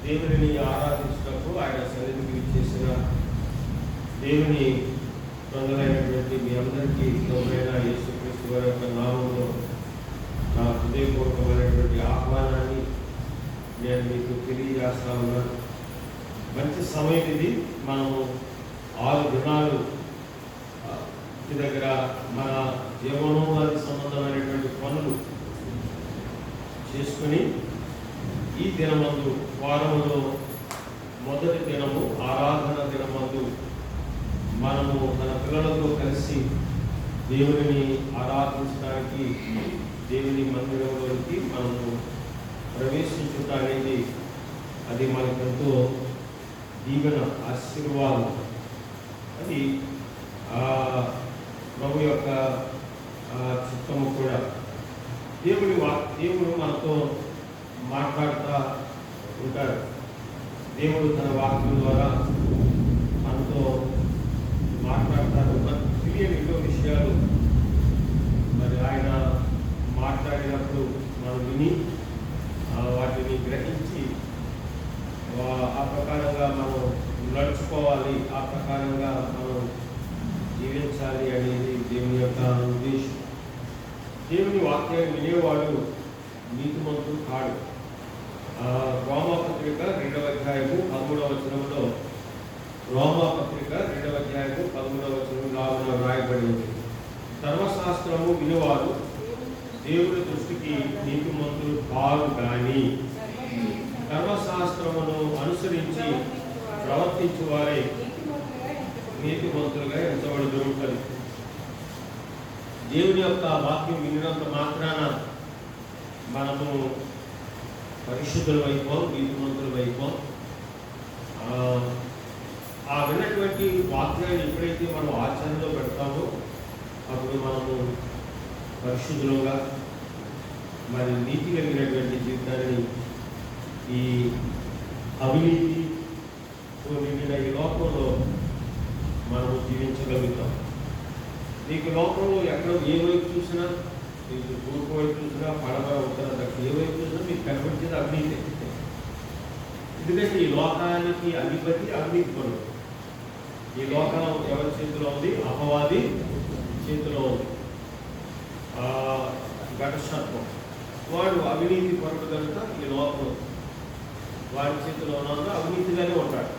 దేవుని ఆరాధించినప్పుడు ఆయన సన్నిధికి చేసిన దేవుని ప్రజలైనటువంటి మీ అందరికీ ప్రభువైన యేసుక్రీస్తు వారి యొక్క నామంలో నా హృదయపూర్వకమైనటువంటి ఆహ్వానాన్ని నేను మీకు తెలియజేస్తా ఉన్నాను. మంచి సమయం ఇది. మనము 6 దినాలు దగ్గర మన జీవనోపాధి సంబంధమైనటువంటి పనులు చేసుకుని ఈ దినమందు వారంలో మొదటి దినము ఆరాధన దినమందు మనము మన పిల్లలతో కలిసి దేవుని ఆరాధించడానికి దేవుని మందిరంలోకి మనము ప్రవేశించుట అనేది అది మనకెంతో దీవెన ఆశీర్వాదం. అది ప్రభు యొక్క చిత్తము కూడా. దేవుడు మనతో మాట్లాడుతూ ఉంటాడు. దేవుడు తన వాక్యం ద్వారా మనతో మాట్లాడతారు. మనకు తెలియని ఎన్నో విషయాలు మరి ఆయన మాట్లాడినప్పుడు మనం విని వాటిని గ్రహించి ఆ ప్రకారంగా మనం నడుచుకోవాలి, ఆ ప్రకారంగా మనం జీవించాలి అనేది దేవుని యొక్క ఉద్దేశం. దేవుని వాక్యాన్ని వినేవాడు నీతిమంతుడు కాడు. రోమాపత్రిక 2వ అధ్యాయము 13వ వచనంలో రోమాపత్రిక 2వ అధ్యాయము 13వ వచనంలో రాయబడింది. ధర్మశాస్త్రము వినేవాడు దేవుని దృష్టికి నీతిమంతులు కాదు, కానీ ధర్మశాస్త్రమును అనుసరించి ప్రవర్తించు వారే నీతిమంతులుగా ఎంచబడుతుంది. దేవుని యొక్క వాక్యం వినినంత మాత్రాన మనము పరిశుద్ధుల వైపు నీతిమంతుల వైపు ఆ విన్నటువంటి వాక్యాన్ని ఎప్పుడైతే మనం ఆచరణలో పెడతామో అప్పుడు మనము పరిశుద్ధులుగా మరి నీతి కలిగినటువంటి జీవితాన్ని ఈ అవినీతితో నిండిన ఈ లోకంలో మనము జీవించగలుగుతాం. మీకు లోకంలో ఎక్కడ ఏ వైపు చూసినా, మీకు తూర్పు వైపు చూసినా, పడమర ఉత్తర దక్షిణ ఏ వైపు చూసినా మీకు కనిపించేది అవినీతి. ఎందుకంటే ఈ లోకానికి అధిపతి అవినీతి పరుడు. ఈ లోకం ఎవరి చేతిలో ఉంది? అపవాది చేతిలో ఉంది. ఘటసర్పం వాడు అవినీతి పరుడు కనుక ఈ లోకం వాడి చేతిలో ఉన్నందుకు అవినీతిగానే ఉంటాడు.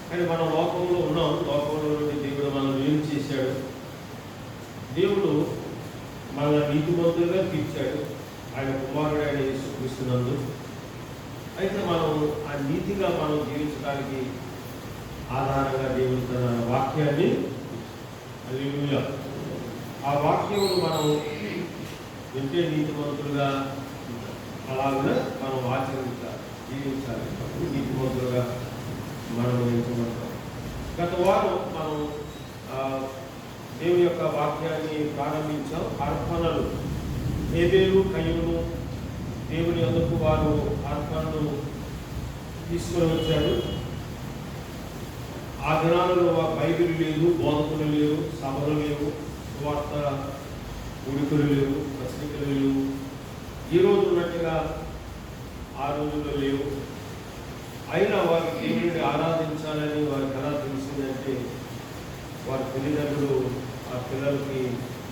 కానీ మనం లోకంలో ఉన్నాం. లోకంలో నుండి దేవుడు మనం ఏం చేశాడు? దేవుడు మన నీతిమంతులుగా తీర్చాడు ఆయన కుమారుడు అయిన యేసుక్రీస్తునందు. అయితే మనం ఆ నీతిగా మనం జీవించడానికి ఆధారంగా దేవుడు తన వాక్యాన్ని హల్లెలూయా ఆ వాక్యమును మనం వింటే నీతిమంతులుగా అలాగే మనం ఆచరించాలి, జీవించాలి. నీతిమంతులుగా మనం ఎంచుకుంటాం. గత వారం మనం దేవుని యొక్క వాక్యాన్ని ప్రారంభించాం. అర్పణలు హేబేలు కయీను దేవుని అందుకు వారు అర్పణలు తీసుకొని వచ్చారు. ఆ దినాలలో బైబిల్ లేదు, బోధకులు లేవు, సభలు లేవు, సువార్త ఉడుకులు లేవు, పత్రికలు లేవు. ఈరోజు ఉన్నట్టుగా ఆ రోజుల్లో లేవు. అయినా వారి దేవుడిని ఆరాధించాలని వారికి ఎలా తెలిసిందంటే వారి తల్లిదండ్రులు ఆ పిల్లలకి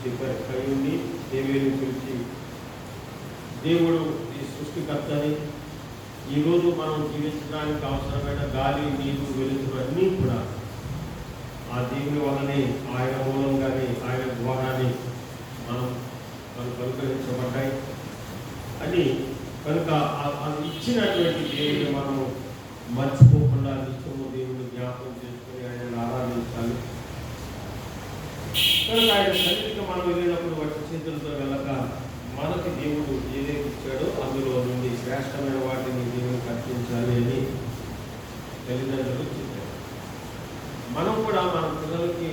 చెప్పారు. కయ్యుని దేవుని గురించి దేవుడు ఈ సృష్టికర్తని, ఈరోజు మనం జీవించడానికి అవసరమైన గాలి, నీరు, వెలుతురు అన్నీ కూడా ఆ దేవుని వల్లనే, ఆయన మూలంగానే, ఆయన ద్వారానే మనకు అనుగ్రహించబడ్డాయి అని. కనుక ఇచ్చినటువంటి దేవుని మనము మర్చిపోకుండా నిత్యము దేవుని జ్ఞాపకం చేసుకుని ఆయనను ఆరాధించాలి. కనుక ఆయన సన్నిధికి మనం వెళ్ళినప్పుడు వాటి చేతులతో వెళ్ళక మనకి దేవుడు ఏదైతే ఇచ్చాడో అందులో నుండి శ్రేష్టమైన వాటిని దేవునికి అర్పించాలి అని తల్లిదండ్రులు చెప్పారు. మనం కూడా మన పిల్లలకి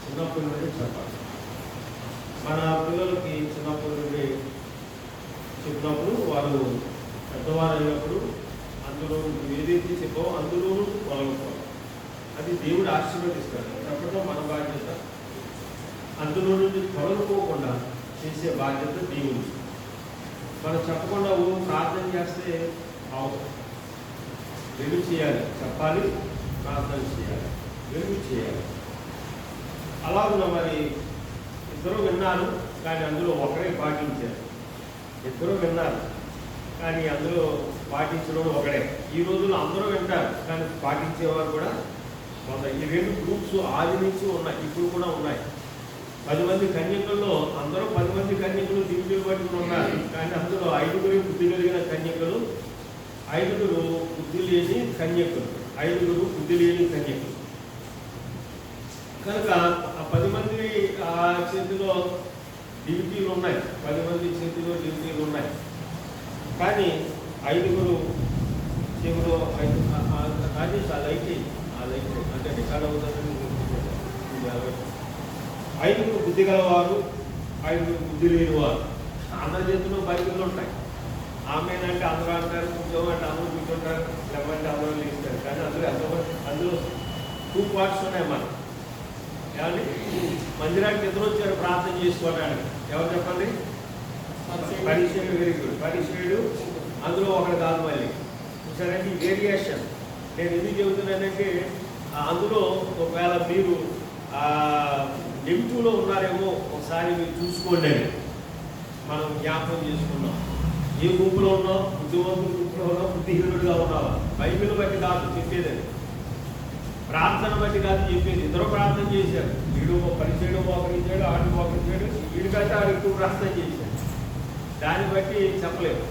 చిన్నప్పటి నుండి చెప్పాలి. మన పిల్లలకి చిన్నప్పటి నుండి చెప్పినప్పుడు వారు పెద్దవారు అయినప్పుడు అందులో ఏదైతే చెప్పావో అందులోనూ పొలగపోవాలి. అది దేవుడు ఆశీర్వదిస్తాడు. చెప్పడం మన బాధ్యత. అందులో నుండి తొలగిపోకుండా చేసే బాధ్యత దేవుడు. మనం చెప్పకుండా ప్రార్థన చేస్తే అవసరం. రెండు చేయాలి, చెప్పాలి, ప్రార్థన చేయాలి, రెండు చేయాలి. అలాగే మరి ఇద్దరు విన్నారు కానీ అందులో ఒకరే పాటించారు. ఇద్దరు విన్నారు కానీ అందులో పాటించడం ఒకడే. ఈ రోజుల్లో అందరూ వింటారు కానీ పాటించేవారు కూడా కొంత. ఈ రెండు గ్రూప్స్ ఆది నుంచి ఉన్నాయి, ఇప్పుడు కూడా ఉన్నాయి. 10 మంది కన్యకల్లో అందరూ 10 మంది కన్యకలు దివ్యులు పట్టుకుని ఉన్నారు కానీ అందులో 5గురు బుద్ధి కలిగిన కన్యకలు, 5గురు బుద్ధి లేని కన్యకులు, 5గురు బుద్ధి లేని కన్యకులు. కనుక ఆ 10 మంది చేతిలో డ్యూటీలు ఉన్నాయి, 10 మంది చేతిలో డ్యూటీలు ఉన్నాయి. కానీ 5గురు చెవులో 5 రాజేష్ ఆ లైట్ అంటే రికార్డ్ అవుతుందని 5గురు బుద్ధి గలవారు, 5గురు బుద్ధి లేని వారు. అందరి చేతిలో బైబిళ్ళు ఉంటాయి. ఆమెనంటే అందరూ అంటారు, ఉద్యోగం అంటే అందరూ కూర్చుంటారు, లేకపోతే అందరూ లేస్తారు. కానీ అందులో 2 పార్ట్స్ ఉన్నాయి. మనం ఏమండి మందిరానికి ఎదురు వచ్చారు ప్రార్థన చేసుకోవడానికి. ఎవరు చెప్పండి? పరిచయుడు. Very good. పరిచయుడు అందులో ఒకటి కాదు. మళ్ళీ చూసారంటే ఈ వేరియేషన్. నేను ఎందుకు చెబుతున్నానంటే అందులో ఒకవేళ మీరు నెగిటివ్లో ఉన్నారేమో ఒకసారి మీరు చూసుకోండి అని మనం జ్ఞాపకం చేసుకున్నాం. ఏ గుంపులో ఉన్నావు? బుద్ధివంతుల గుంపులో ఉన్నావు, బుద్ధిహీనుడిగా ఉన్నావా? బైబిల్ బట్టి కాదు చెప్పేదని, ప్రార్థన బట్టి కాదు చెప్పేది. ఇద్దరు ప్రార్థన చేశారు. వీడు పరిచయం మోకరించాడు, ఆడు మోకరించాడు, వీడికంటే ఆడు ఎక్కువ ప్రార్థన చేశాడు. దాన్ని బట్టి చెప్పలేము.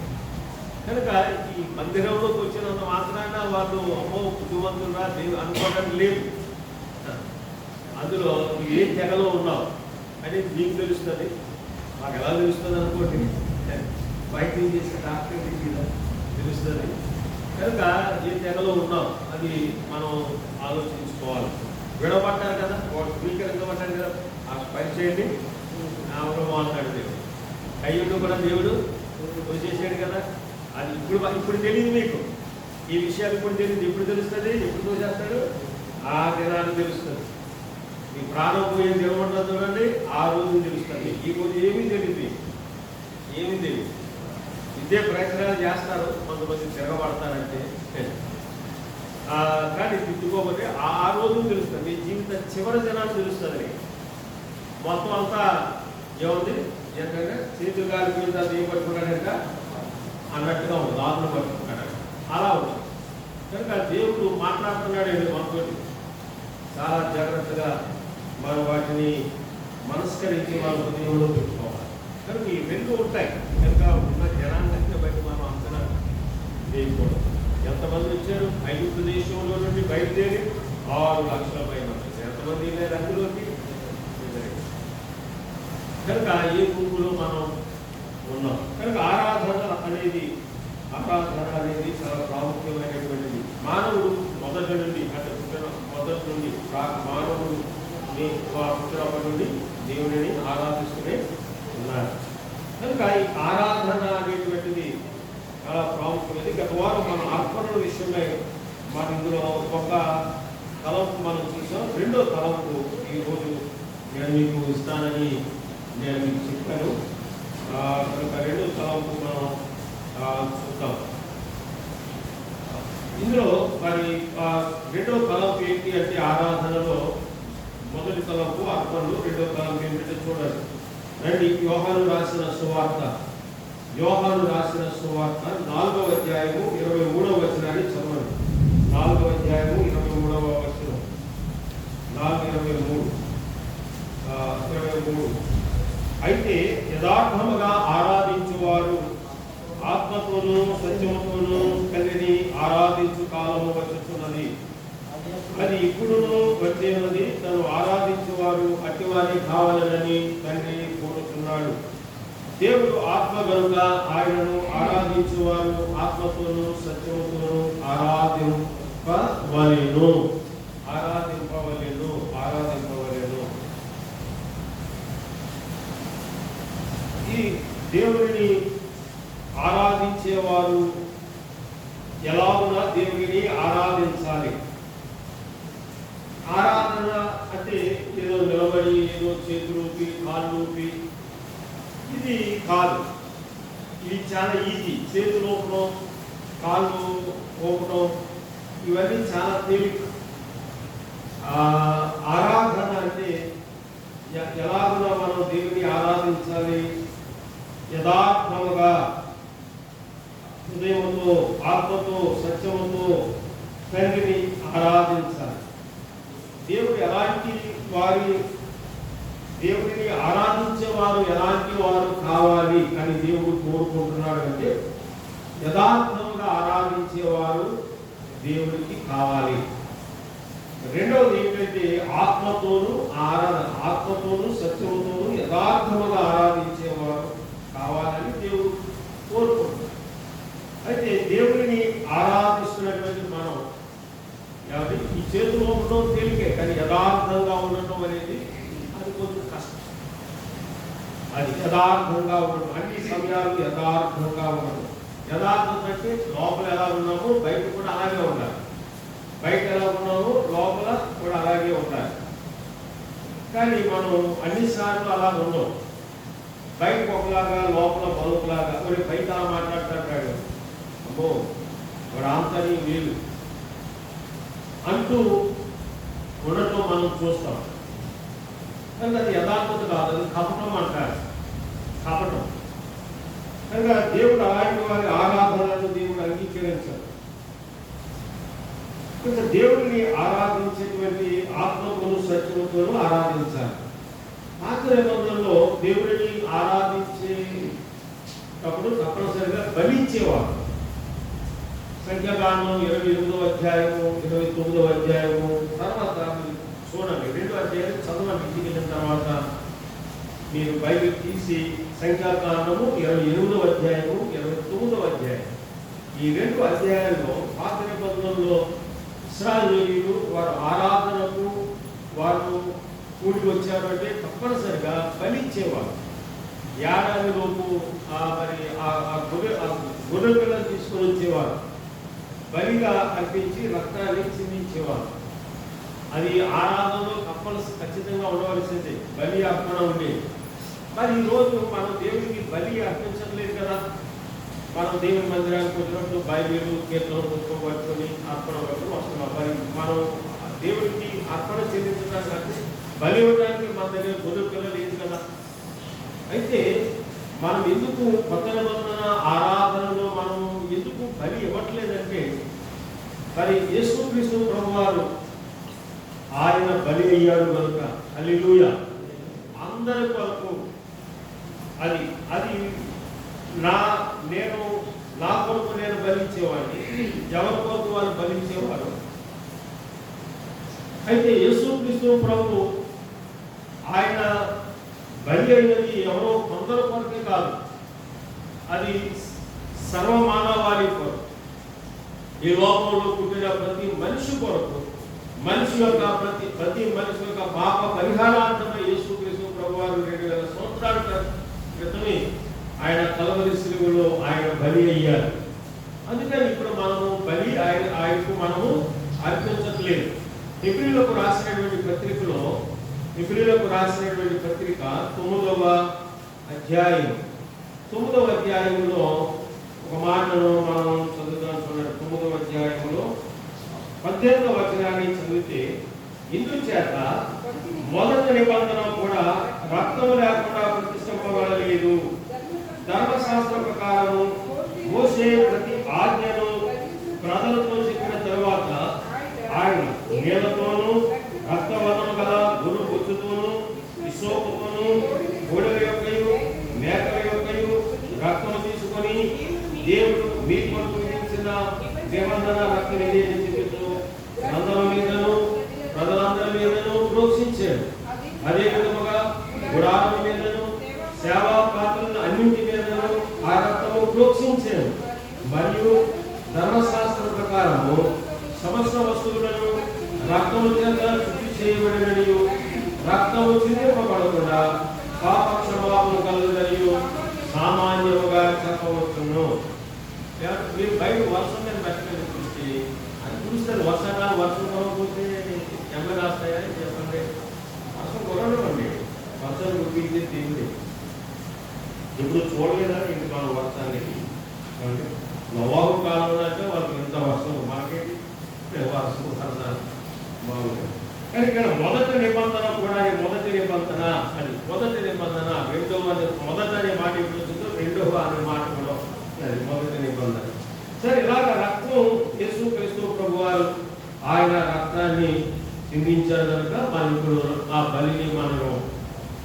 కనుక ఈ మందిరంలోకి వచ్చినంత మాత్రాన వాళ్ళు అమ్మో బుద్ధివంతులుగా అనుకోవడానికి లేదు. అందులో నువ్వు ఏ తెగలో ఉన్నావు అనేది నీకు తెలుస్తుంది, మాకు ఎలా తెలుస్తుంది అనుకోండి. బయట చేసే డాక్టర్ తెలుస్తుంది. కనుక ఏ తెగలో ఉన్నాం అది మనం ఆలోచించుకోవాలి. విడబడ్డారు కదా, వాడు స్వీకరించబడ్డాడు కదా, ఆ పని చేయండి అవసరం అంటాడు దేవుడు. అయ్యుడు కూడా దేవుడు చేసాడు కదా. అది ఇప్పుడు తెలియదు మీకు. ఈ విషయాలు ఇప్పుడు తెలియదు. ఎప్పుడు తెలుస్తుంది? ఎప్పుడు చేస్తాడు? ఆ దినాన్ని తెలుస్తుంది. మీ ప్రాణం పోయే దేవుడు చూడండి, ఆ రోజు తెలుస్తుంది. ఈ రోజు ఏమీ తెలియదు, ఏమీ తెలియదు. ఇదే ప్రయత్నాలు చేస్తారు, కొంతమంది తిరగబడతారంటే. కానీ తిట్టుకోకపోతే ఆ రోజు తెలుస్తుంది. మీ జీవితం చివరి దినాన్ని తెలుస్తుంది. మొత్తం అంతా ఏముంది ఏంటంటే చేతులు గాలి మీద ఏం పట్టుకున్నాడంట అన్నట్టుగా ఉంది, దారులు పట్టుకున్నాడు. అలా ఉంది. కనుక దేవుడు మాట్లాడుతున్నాడండి మనతో. చాలా జాగ్రత్తగా మనం వాటిని మనస్కరించి మన హృదయంలో పెట్టుకోవాలి. కనుక ఈ రెండు ఉంటాయి. కనుక ఉన్న జనాన్ని బట్టి మనం అంచనా వేయకూడదు. ఎంతమంది వచ్చారు? ఐగుప్తు దేశంలో నుండి బయలుదేరి 6 లక్షల పైన వచ్చారు. ఎంతమంది లేదు అందులోకి? కనుక ఏ గుంపులో మనం ఉన్నాం. కనుక ఆరాధన అనేది చాలా ప్రాముఖ్యమైనటువంటిది. మానవుడు మొదటి నుండి అంటే మొదటి నుండి మానవుడు పుట్టినప్పటి నుండి దేవుడిని ఆరాధిస్తూనే ఉన్నారు. కనుక ఈ ఆరాధన అనేటువంటిది చాలా ప్రాముఖ్యమైనది. గత వారం మన అర్పణల విషయమై మన ఇందులో ఒక తలంపు మనం చూసాం. రెండో తలంపు ఈరోజు నేను మీకు ఇస్తానని నేను మీకు చెప్పాను. కనుక రెండో తలంపు మనం చూద్దాం. ఇందులో మరి రెండో తలంపు ఏంటి అంటే ఆరాధనలో మొదటి తలంపు అర్పణలు, రెండో తలంపు ఏంటంటే చూడండి రండి. యోహాను రాసిన సువార్త 4వ అధ్యాయము 23వ వచనాన్ని చదవండి. 4వ అధ్యాయము 23వ వచనం. 4:23 అయితే యథార్థముగా ఆరాధించువారు ఆత్మతోనూ సత్యముతోనూ కలిగి ఆరాధించు కాలము వచ్చుతున్నది. అది ఇప్పుడును వచ్చేది. తను ఆరాధించువారు అట్టివారి కావాలని తండ్రి కోరుతున్నాడు. దేవుడు ఆత్మ కనుక ఆయనను ఆరాధించువారు ఆత్మతోనూ సత్యముతోనూ ఆరాధింపవలెను. ఈ దేవుడిని ఆరాధించేవారు ఎలాగున్నా దేవుడిని ఆరాధించాలి. ఆరాధన అంటే ఏదో నిలబడి ఏదో చేతులూపి కాళ్ళూపి ఇది కాదు. ఇది చాలా ఈజీ. చేతులు ఊపడం, కాళ్ళు ఊపడం ఇవన్నీ చాలా తేలిక. ఆరాధన అంటే ఎలాగునా మనం దేవుని ఆరాధించాలి, యథార్థముగా హృదయంతో, ఆత్మతో, సత్యముతో తండ్రిని ఆరాధించాలి. దేవుడు ఎలాంటి దేవుడిని ఆరాధించేవారు ఎలాంటి వారు కావాలి అని దేవుడు కోరుకుంటున్నాడు అంటే యథార్థంగా ఆరాధించేవారు దేవుడికి కావాలి. రెండవది ఏంటంటే ఆత్మతోనూ సత్యముతోనూ యథార్థముగా ఆరాధించేవారు కావాలని దేవుడు కోరుకుంటున్నాడు. అయితే దేవుడిని ఆరాధిస్తున్నటువంటి మనం ఈ చేతిలో ఉండడం తేలికే, కానీ యథార్థంగా ఉండటం అనేది అది కొంచెం కష్టం. అది యథార్థంగా ఉండడం, అన్ని సమయాలు యథార్థంగా ఉండడం. యథార్థం అంటే లోపల ఎలా ఉన్నామో బయట కూడా అలాగే ఉండాలి, బయట ఎలా ఉన్నామో లోపల కూడా అలాగే ఉండాలి. కానీ మనం అన్నిసార్లు అలా ఉన్నాం, బయటకు ఒకలాగా లోపల మరొకలాగా. కొన్ని బయట అలా మాట్లాడుతుంటాడు, అమ్మో వాడు ఆంతర్యం వీలు అంటూ ఉండటం మనం చూస్తాం. కానీ అది యథార్థత కాదు, అది కపటం అంటారు, కపటం. కనుక దేవుడు అలాంటి వారి ఆరాధనలను దేవుడు అంగీకరించాడు. కనుక దేవుడిని ఆరాధించేటువంటి ఆత్మతోనూ సత్యముతోనూ ఆరాధించాలి. పాత నిబంధనలో దేవుడిని ఆరాధించేటప్పుడు తప్పనిసరిగా బలించేవారు. సంఖ్యాకాండం 28వ అధ్యాయము 29వ అధ్యాయము తర్వాత చూడండి, 2 అధ్యాయాలు చదవండి. ఇంటికి వెళ్ళిన తర్వాత మీరు బైబిల్ తీసి సంఖ్యాకాండము 28వ అధ్యాయము 29వ అధ్యాయం, ఈ 2 అధ్యాయాల్లో పాత నిబంధనలో ఇశ్రాయేలీయులు వారు ఆరాధనకు వారు కూడికి వచ్చారు అంటే తప్పనిసరిగా బలిచ్చేవారు. ఏడాదిలోపు గొర్రె పిల్లలు తీసుకొని వచ్చేవారు, బలిగా అర్పించి రక్తాన్ని చిందించేవారు. అది ఆరాధనలో ఖచ్చితంగా ఉండవలసింది, బలి అర్పణ ఉండేది. మరి ఈరోజు మనం దేవుడికి బలి అర్పించట్లేదు కదా. మనం దేవుని మందిరానికి వచ్చినప్పుడు బైబిల్ కీర్తన పుస్తకం పట్టుకొని అర్పణ పట్టుకుని వస్తున్నాం. మరి మనం దేవుడికి అర్పణ చెల్లించడానికి అంటే బలి ఇవ్వడానికి మన దగ్గర గొర్రె పిల్లలు లేదు కదా. అయితే మనం ఎందుకు కొత్త నిబంధన ఆరాధనలో మనం ఎందుకు బలి ఇవ్వట్లేదంటే, మరి యేసుక్రీస్తు ప్రభువారు ఆయన బలి అయ్యాడు కనుక, హల్లెలూయా, అందరి కొరకు. అది అది నా కొరకు నేను బలించేవాడిని, ఎవరి కొరకు వారు బలించేవారు. అయితే యేసుక్రీస్తు ప్రభు ఆయన బలి అయినది ఎవరో కొందరు కొరకే కాదు, అది సర్వమానవాళి కొరకు, ఈ లోకంలో పుట్టిన ప్రతి మనిషి కొరకు, మనిషి యొక్క ప్రతి మనిషి యొక్క పాప పరిహారార్థమై యేసుక్రీస్తు ప్రభువారు 2000 సంవత్సరాల క్రితమే ఆయన కల్వరి శిలువలో ఆయన బలి అయ్యారు. అందుకని ఇప్పుడు మనము బలి ఆయనకు మనము అర్పించట్లేదు. హెబ్రీయులకు రాసినటువంటి పత్రిక 9వ అధ్యాయంలో ఒక మాటను మనం చదువుతాం చూడండి. 9వ అధ్యాయంలో 18వ వచనాన్ని చదివితే, ఇందుచేత మొదటి నిబంధన కూడా రక్తము లేకుండా ప్రతిష్ఠింపబడలేదు. ధర్మశాస్త్ర ప్రకారము మోసే ప్రతి ఆజ్ఞను ప్రజలతో చెప్పిన తరువాత ఆయన నీళ్లతోనూ రక్తవర్ణము గల గొర్రె బొచ్చుతోనూ హిస్సోపుతోనూ గొడవ యొక్కయు మేకల యొక్కయు రక్తము తీసుకొని దేవుడు మీ కొరకు విధించిన నిబంధన రక్త నివేదన చెబుతూ గ్రంథం మీదను ప్రజలందరి మీదను ప్రోక్షించాడు. అదే విధముగా గుడారం మీదను సేవా పాత్రలను అన్నింటి మీదను ఆ రక్తము ప్రోక్షించాడు. మరియు ధర్మశాస్త్ర ప్రకారము సమస్త వస్తువులను రక్తము చేత శుద్ధి చేయబడినయు రక్తము చిందింపబడకుండా పాప క్షమాపణ కలుగునయు సామాన్యముగా చెప్పవచ్చును. మీరు బయట వర్షం మీద బయటకు చూస్తే అది చూస్తారు, వర్షాకాలం వర్షం కొనకపోతే ఎండ రాస్తాయని చెప్పండి. వర్షం కొనడం అండి, వర్షాలు కురిపించే దేవుడే. ఇప్పుడు చూడలేదా ఇంటి మనం వర్షానికి? నోవాహు కాలంలో అంటే వాళ్ళకి ఎంత వర్షం, మనకేంటి కానీ ఇక్కడ మొదటి నిబంధన కూడా మొదటి నిబంధన అని మొదటి నిబంధన మొదట అనే మాట ఎప్పుడు వచ్చిందో రెండవ అనే మాట కూడా అది మొదటి నిబంధన. సరే, ఇలాగ రక్తం యేసుక్రీస్తు ప్రభువారు ఆయన రక్తాన్ని చిందించారు కనుక మనం ఇప్పుడు ఆ బలిని మనము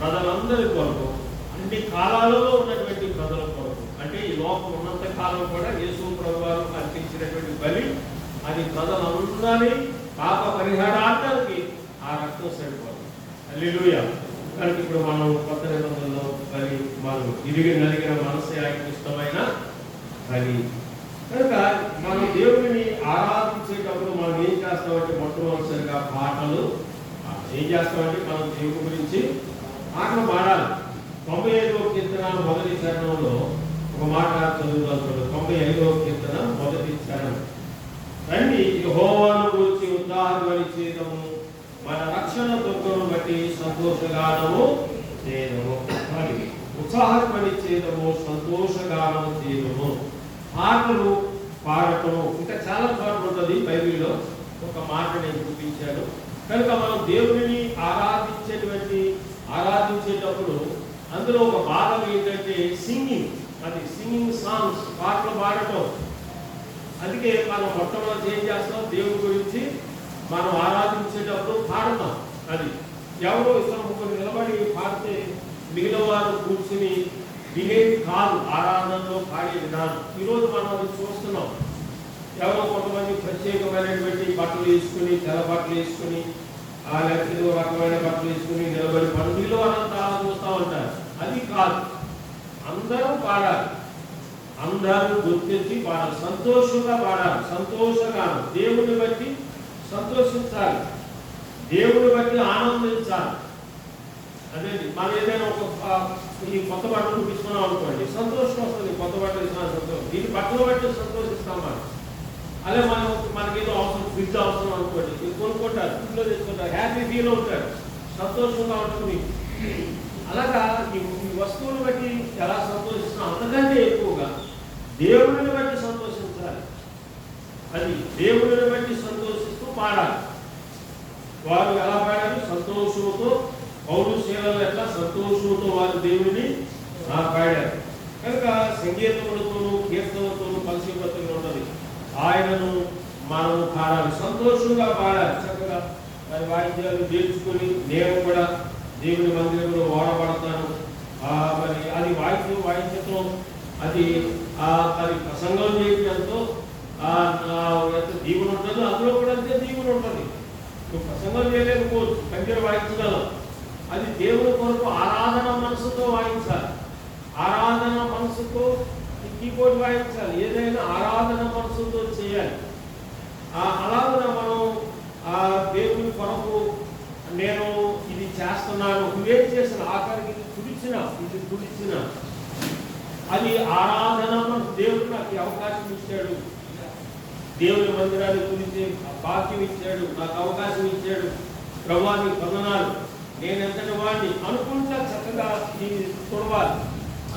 ప్రజలందరి కొరకు, అన్ని కాలాలలో ఉన్నటువంటి ప్రజల కొరకు, అంటే ఈ లోకం ఉన్నంత కాలం కూడా యేసు ప్రభువారు అర్పించినటువంటి బలి అది ప్రజలందరి పాప పరిహారార్థానికి ఆ రక్తం సరిపోతుంది. హల్లెలూయా. కనుక ఇప్పుడు మనం కొత్త నిబంధనలో బలి మనం ఇరిగి నలిగిన మనసు ఆయనకి ఇష్టమైన బలి కనుక మనం దేవుడిని ఆరాధించేటప్పుడు మనం ఏం చేస్తామంటే మొట్టమొదటిసారిగా పాటలు ఏం చేస్తామంటే మనం దేవుడి గురించి పాటలు పాడాలి. 95వ కీర్తన మొదటి చరణంలో ఒక మాట చదువుతాను. 95వ కీర్తన మొదటి చరణం. రండి యెహోవాను గురించి ఉద్దాహరణ చేయడము, మన రక్షణ దుఃఖను బట్టి సంతోషగానము చేయడము, ఉత్సాహపడి చేయడము, సంతోషగానము చేయడము, పాటలు పాడటం. ఇంకా చాలా పాటలు ఉంటుంది బైబిల్లో. ఒక మాట నేను చూపించాను. కనుక మనం దేవుడిని ఆరాధించేటప్పుడు అందులో ఒక భాగం ఏంటంటే సింగింగ్. అది సింగింగ్ సాంగ్స్, పాటలు పాడటం. అందుకే మనం మొట్టమొదటి ఏం చేస్తాం, దేవుడి గురించి మనం ఆరాధించేటప్పుడు పాడతాం. అది ఎవరో ఇతర ముగ్గురు నిలబడి పాడితే మిగిలిన వారు కూర్చుని వినేది కాదు ఆరాధనలో పాడే విధానం. ఈరోజు మనం అది చూస్తున్నాం. ఎవరో కొంతమంది ప్రత్యేకమైనటువంటి బట్టలు వేసుకుని, తెల్ల బట్టలు వేసుకుని, లేకపోతే రకమైన బట్టలు వేసుకుని నిలబడి పండుగలో వారంతా చూస్తూ ఉంటారు. అది కాదు, అందరూ పాడాలి, అందరూ గుర్తించి పాడాలి, సంతోషంగా పాడాలి, సంతోషంగా దేవుని బట్టి సంతోషించాలి, దేవుని బట్టి ఆనందించాలి. అదే మనం ఏదైనా ఈ కొత్త బట్టలు తీసుకున్నాం అనుకోండి, సంతోషం వస్తుంది. కొత్త బట్టలు ఇస్తున్నా సంతోషం, దీన్ని బట్టలు బట్టి సంతోషిస్తాం మనం. అదే మనకేదో అవసరం, ఫ్రిడ్జ్ అవసరం అనుకోండి, ఇది కొనుక్కుంటారు, ఫ్రిడ్జ్లో తెచ్చుకుంటారు, హ్యాపీ ఫీల్ అవుతారు, సంతోషంగా ఉంటుంది. అలాగా ఈ వస్తువుని బట్టి ఎలా సంతోషిస్తున్నాం అంతకంటే ఎక్కువగా దేవుడిని బట్టి సంతోషించాలి. అది దేవుడిని బట్టి సంతోషిస్తూ పాడాలి. వారు ఎలా పాడారు? సంతోషంతో. పౌలు శీలలు ఎట్లా సంతోషంతో వారు దేవుడిని పాడారు. కనుక సంగీతములతోనూ కీర్తనలతోనూ పరిశుభ్రతగా ఉన్నది. ఆయనను మనము పాడాలి, సంతోషంగా పాడాలి. చక్కగా మరి వాయిద్యాలు నేర్చుకుని నేను కూడా దేవుని మందిరంలో వాడబడతాను. మరి అది వాయిద్యంతో అది మరి ప్రసంగం చేయడంతో ఎంత దీవులు ఉంటుందో అందులో కూడా అంతే దీవులు ఉంటుంది. నువ్వు ప్రసంగం చేయలేకపోవచ్చు, కంచెలు వాయించగలవు. అది దేవుని కొరకు ఆరాధన మనసుతో వాయించాలి. ఆరాధన మనసుతో కీబోర్డ్ వాయించాలి. ఏదైనా ఆరాధన మనసుతో చేయాలి. అలాగ మనం దేవుని కొరకు నేను ఇది చేస్తున్నాను, నువ్వేం చేసిన ఆఖరికి ఇది తుడిచిన అది ఆరాధన. దేవుడు నాకు అవకాశం ఇచ్చాడు, దేవుని మందిరాన్ని గురించి భాగ్యం ఇచ్చాడు, నాకు అవకాశం ఇచ్చాడు, ప్రభువాని వందనాలు, నేను ఎంతటి వాడిని అనుకుంటా చక్కగా దీన్ని చూడవాలి.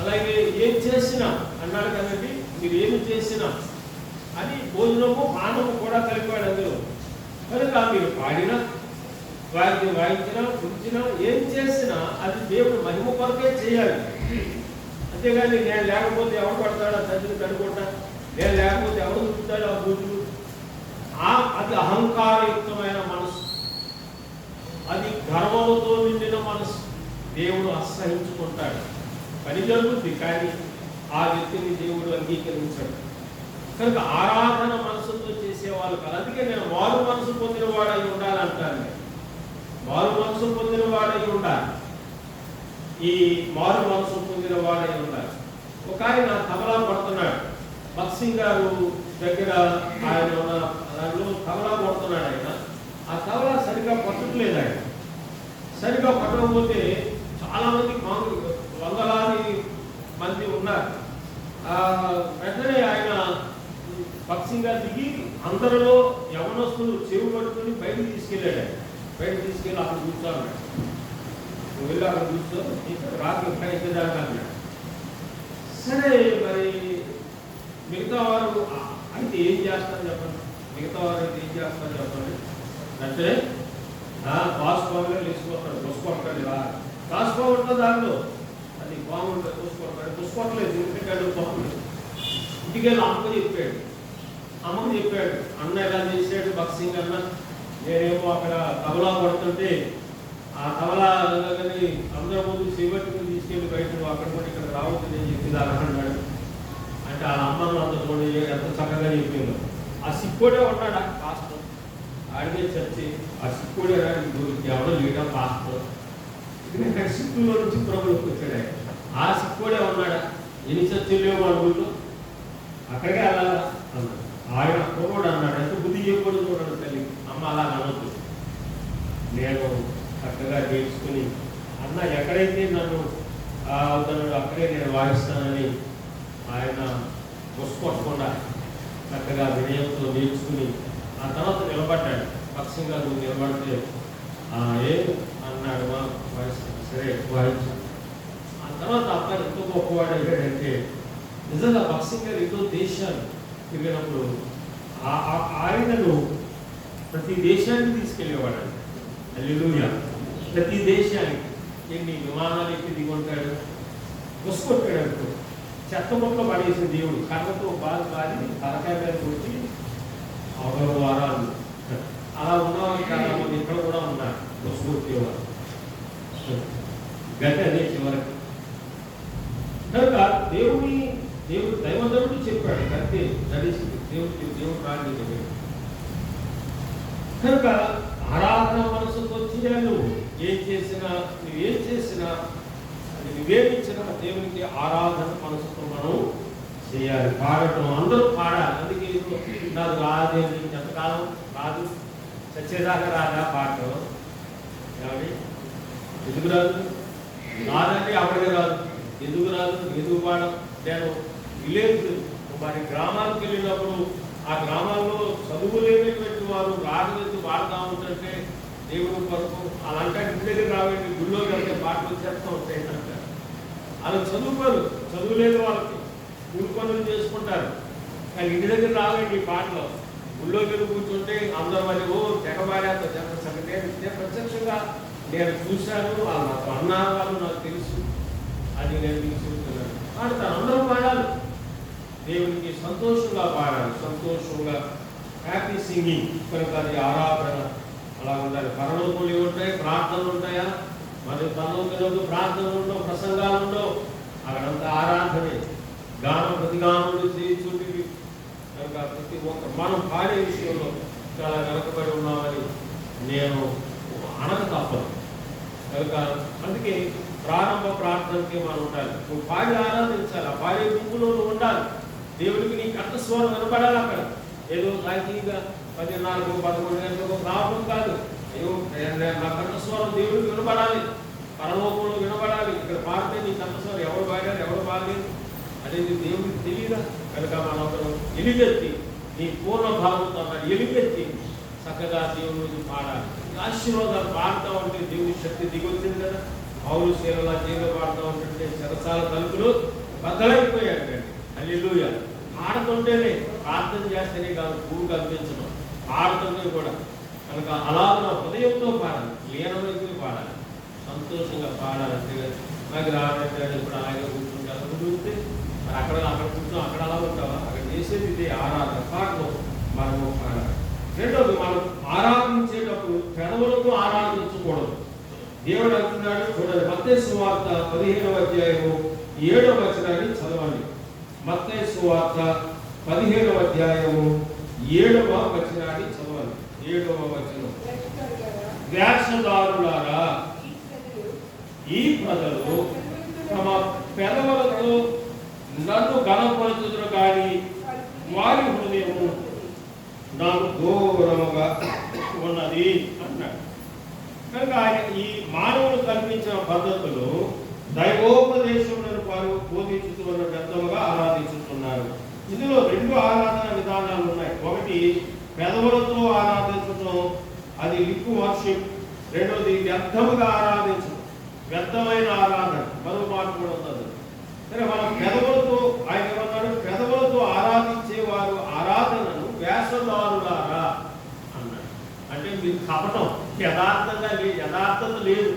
అలాగే ఏం చేసినా అన్నాడు కదండి, మీరు ఏమి చేసినా అని భోజనము పానము కూడా కలిపాడు అందులో. కనుక మీరు పాడినా, వారికి వాయించినా, గురించినా, ఏం చేసినా అది దేవుడు మహిమ కొరకే చేయాలి. అంతేగాని నేను లేకపోతే ఎవరు పడతాడో తండ్రిని కనుకుంటా, నేను లేకపోతే ఎవరు చూపుతాడో ఆ బూజులు, అది అహంకారయుక్తమైన మనసు, అది గర్వముతో నిండిన మనసు. దేవుడు అసహించుకుంటాడు. పని జరుగుతుంది కానీ ఆ వ్యక్తిని దేవుడు అంగీకరించాడు. కనుక ఆరాధన మనసుతో చేసేవాళ్ళు కాదు. అందుకే నేను మారు మనసు పొందిన వాడై ఉండాలంటాను. మారు మనసు పొందిన వాడై ఉండాలి. ఈ మారు మనసు పొందిన వాడై ఉండాలి. ఒక ఆయన తబలా పడుతున్నాడు, బక్సింగ్ గారు దగ్గర ఆయన ఉన్న దాంట్లో తబలా పడుతున్నాడు. ఆయన ఆ తబలా సరిగ్గా పట్టట్లేదు. ఆయన సరిగ్గా పట్టకపోతే చాలామంది వందలాది మంది ఉన్నారు. వెంటనే ఆయన పక్షిగా దిగి అందరిలో యవనస్తులు చెవి పట్టుకుని బయటకు తీసుకెళ్ళాడు. బయటకు తీసుకెళ్ళి అక్కడ కూర్చోన్నాడు. నువ్వు వెళ్ళి అక్కడ కూర్చో, రాత్రి ప్రయత్నించాలని అన్నాడు. సరే, మరి మిగతా వారు అయితే ఏం చేస్తారని చెప్పండి, మిగతా వారు అయితే ఏం చేస్తారని చెప్పండి. అంటే కాసుపాములే లేచిపోతాడు, పుష్పడతాడు. ఇలా కాసుపాము ఉంటుంది దానిలో, అది పాము ఉంటుంది, పుష్పడతాడు. పుష్పడలేదు, ఎందుకంటే పాము. ఇంటికి వెళ్ళి అమ్మకు చెప్పాడు, అన్న ఎలా చేశాడు బాక్సింగ్ అన్న. నేనేమో అక్కడ తబలా పడుతుంటే ఆ తబలా అందరి ముందు శివట్టుకుని తీసుకెళ్ళి బయట అక్కడ కూడా ఇక్కడ రావద్దు నేను చెప్పింది అలా అన్నాడు. అంటే ఆ అమ్మను అంత చూడండి ఎంత చక్కగా చెప్పిందో. ఆ సిక్కుడే ఉన్నాడా పాస్టర్, ఆడికే చచ్చి ఆ సిక్కుడే ఎవడో లీడా పాస్టర్, ఇక్కడ సిక్కులో నుంచి ప్రభుత్వం వచ్చాడు. ఆ సిక్కుడే ఉన్నాడా, ఎన్ని చర్చలు లేవు వాళ్ళ ఊళ్ళో, అక్కడికే వెళ్ళాలా అన్నాడు. ఆయన కూడా అన్నాడు, ఎంత బుద్ధి చెప్పకూడదు చూడండి తల్లి. అమ్మ అలా అనవద్దు, నేను చక్కగా నేర్చుకుని అన్న ఎక్కడైతే నన్ను అవుతాడు అక్కడే నేను వాయిస్తానని ఆయన కొట్టుకోకుండా చక్కగా వినయంతో నేర్చుకుని ఆ తర్వాత నిలబడ్డాడు. పక్షంగా నువ్వు నిలబడితే ఏ అన్నాడు, మా వాయిస్తాను, సరే వాయించు. ఆ తర్వాత అబ్బాయి ఎంతో గొప్పవాడు అయ్యాడంటే నిజంగా పక్షంగా ఎన్నో దేశాలు తిరిగినప్పుడు ఆయనను ప్రతి దేశానికి తీసుకెళ్ళేవాడు. హల్లెలూయా. ప్రతి దేశానికి ఎన్ని విమానాలు ఎక్కి దిగుంటాడు, కొట్టుకొట్టాడు అనుకో, చెత్త మొక్కలు పడేసిన దేవుడు కర్రతో బాధ కాని తలకాయ మీద కొట్టి అవగల వారాలు అలా ఉన్నవారు చాలా మంది ఇక్కడ కూడా ఉన్నారు. కొట్టుకొట్టేవారు గత అదే చివరికి. కనుక దేవుడు దైవదరుడు చెప్పాడు, కత్తి నడిచింది దేవుడు రాజు చెప్పాడు. కనుక ఆరాధన మనసుకు వచ్చినా నువ్వు ఏం చేసినా అది వివేచించిన దేవునికి ఆరాధన మనసుతో మనం చేయాలి. పాడటం అందరూ పాడాలి. అందుకే నాకు రాదే, ఎంతకాలం రాదు, చచ్చేదాకా రాదా పాడటం. ఏమండి ఎందుకు రాదు? రాదంటే అప్పటికే రాదు. ఎందుకు పాడడం? నేను విలేజ్ మరి గ్రామాలకు వెళ్ళినప్పుడు ఆ గ్రామాల్లో చదువు లేనటువంటి వారు రాగలేదు పాడుతూ ఉంటుంటే దేవుడు కొరకు అలాంటి ఇంటి దగ్గర రావండి, గుళ్ళో వెళ్తే పాటలు చేస్తూ ఉంటాయి అంటారు. అలా చదువు లేదు వాళ్ళకి, కూలి పనులు చేసుకుంటారు. కానీ ఇంటి దగ్గర రావండి ఈ పాటలు. గుళ్ళోకి వెళ్ళి కూర్చుంటే అందరూ మరి తెగబారేంత సంగతి ప్రత్యక్షంగా నేను చూశాను, వాళ్ళు నాకు అన్నారు, వాళ్ళు నాకు తెలుసు, అది నేను తీసుకుంటున్నాను. పాడతాను, అందరూ పాడాలి, దేవునికి సంతోషంగా పాడాలి, సంతోషంగా హ్యాపీ సింగింగ్. కనుక అది ఆరాధన అలా ఉండాలి. పరలోకంలో ఉంటాయి, ప్రార్థనలు ఉంటాయా? మరి పరలోకంలో ప్రార్థనలు ఉండవు, ప్రసంగాలు ఉండవు, అక్కడంతా ఆరాధనే, గానం ప్రతిగానములు చేయించుంటివి. కనుక ప్రతి ఒక్క మనం పాడే విషయంలో చాలా వెనకబడి ఉన్నామని నేను అనక తప్పదు. కనుక అందుకే ప్రారంభ ప్రార్థనకి మనం ఉండాలి. నువ్వు పాడి ఆరాధించాలి, ఆ పాడే గుంపులో నువ్వు ఉండాలి. దేవుడికి నీ కంఠస్వరం వినపడాలి. అక్కడ ఏదో సాయంత్రంగా 10:30, 11 గంటలకు రావడం కాదు. నా కంఠస్వరం దేవుడికి వినపడాలి, పరలోకంలో వినపడాలి. ఇక్కడ పాడితే నీ కంఠస్వరం ఎవరు పాడారు ఎవరు పాడలేదు అనేది దేవుడికి తెలియదా? కనుక మనం ఎలుగెత్తి నీ పూర్ణ భావంతో ఎలుగెత్తి చక్కగా దేవుడి గురించి పాడాలి. ఆశీర్వాదాలు పాడుతూ ఉంటే దేవుడి శక్తి దిగొచ్చింది కదా. పౌలు శీలలా జైలు పాడుతూ ఉంటుంటే చెరసాల తలుపులు బద్దలైపోయాడు. హల్లెలూయా. ఆడుతుంటేనే, ప్రార్థన చేస్తేనే కాదు, పువ్వు కనిపించడం, ఆడుతుంటే కూడా. కనుక అలా నా హృదయంతో పాడాలి, లీనమైతే పాడాలి, సంతోషంగా పాడాలి. అంతే నాకు రావాలంటే ఇప్పుడు అలాగే కూర్చుంటాను, కూర్చుంటే మరి అక్కడ కూర్చొని అక్కడ అలా ఉంటావా? అక్కడ చేసేది ఇదే ఆరాధన, పాటలు మనము పాడాలి. రెండోది, మనం ఆరాధించేటప్పుడు పెదవులతో ఆరాధించకూడదు. దేవుడు అంటున్నాడు చూడండి, మత్తయి సువార్త 15వ అధ్యాయము 7వ వచనాన్ని చదవండి. మత్తయి సువార్త 15వ అధ్యాయము 7వ వచనాన్ని చదవండి. 7వ వచనం, వేషధారులారా, ఈ ప్రజలు తమ పెదవులతో నన్ను గణపరచుదురు కానీ వారి హృదయము నాకు దూరముగా ఉన్నది అన్నాడు. కనుక ఆయన ఈ మానవులు కల్పించిన పద్ధతులు దైవోపదేశములను వారు బోధించుతున్న వ్యర్థముగా ఆరాధించుతున్నారు. ఇందులో 2 ఆరాధన విధానాలు ఉన్నాయి. ఒకటి పెదవులతో ఆరాధించడం, అది లిప్ వర్షిప్. రెండోది వ్యర్థముగా ఆరాధించడం, వ్యర్థమైన ఆరాధన, మరో మాట కూడా ఉంటుంది. సరే, మనం పెదవులతో, ఆయన ఏమన్నాడు, పెదవులతో ఆరాధించేవారు ఆరాధనను వేషధారులారా అన్నాడు. అంటే మీరు కపటం, యథార్థత లేదు.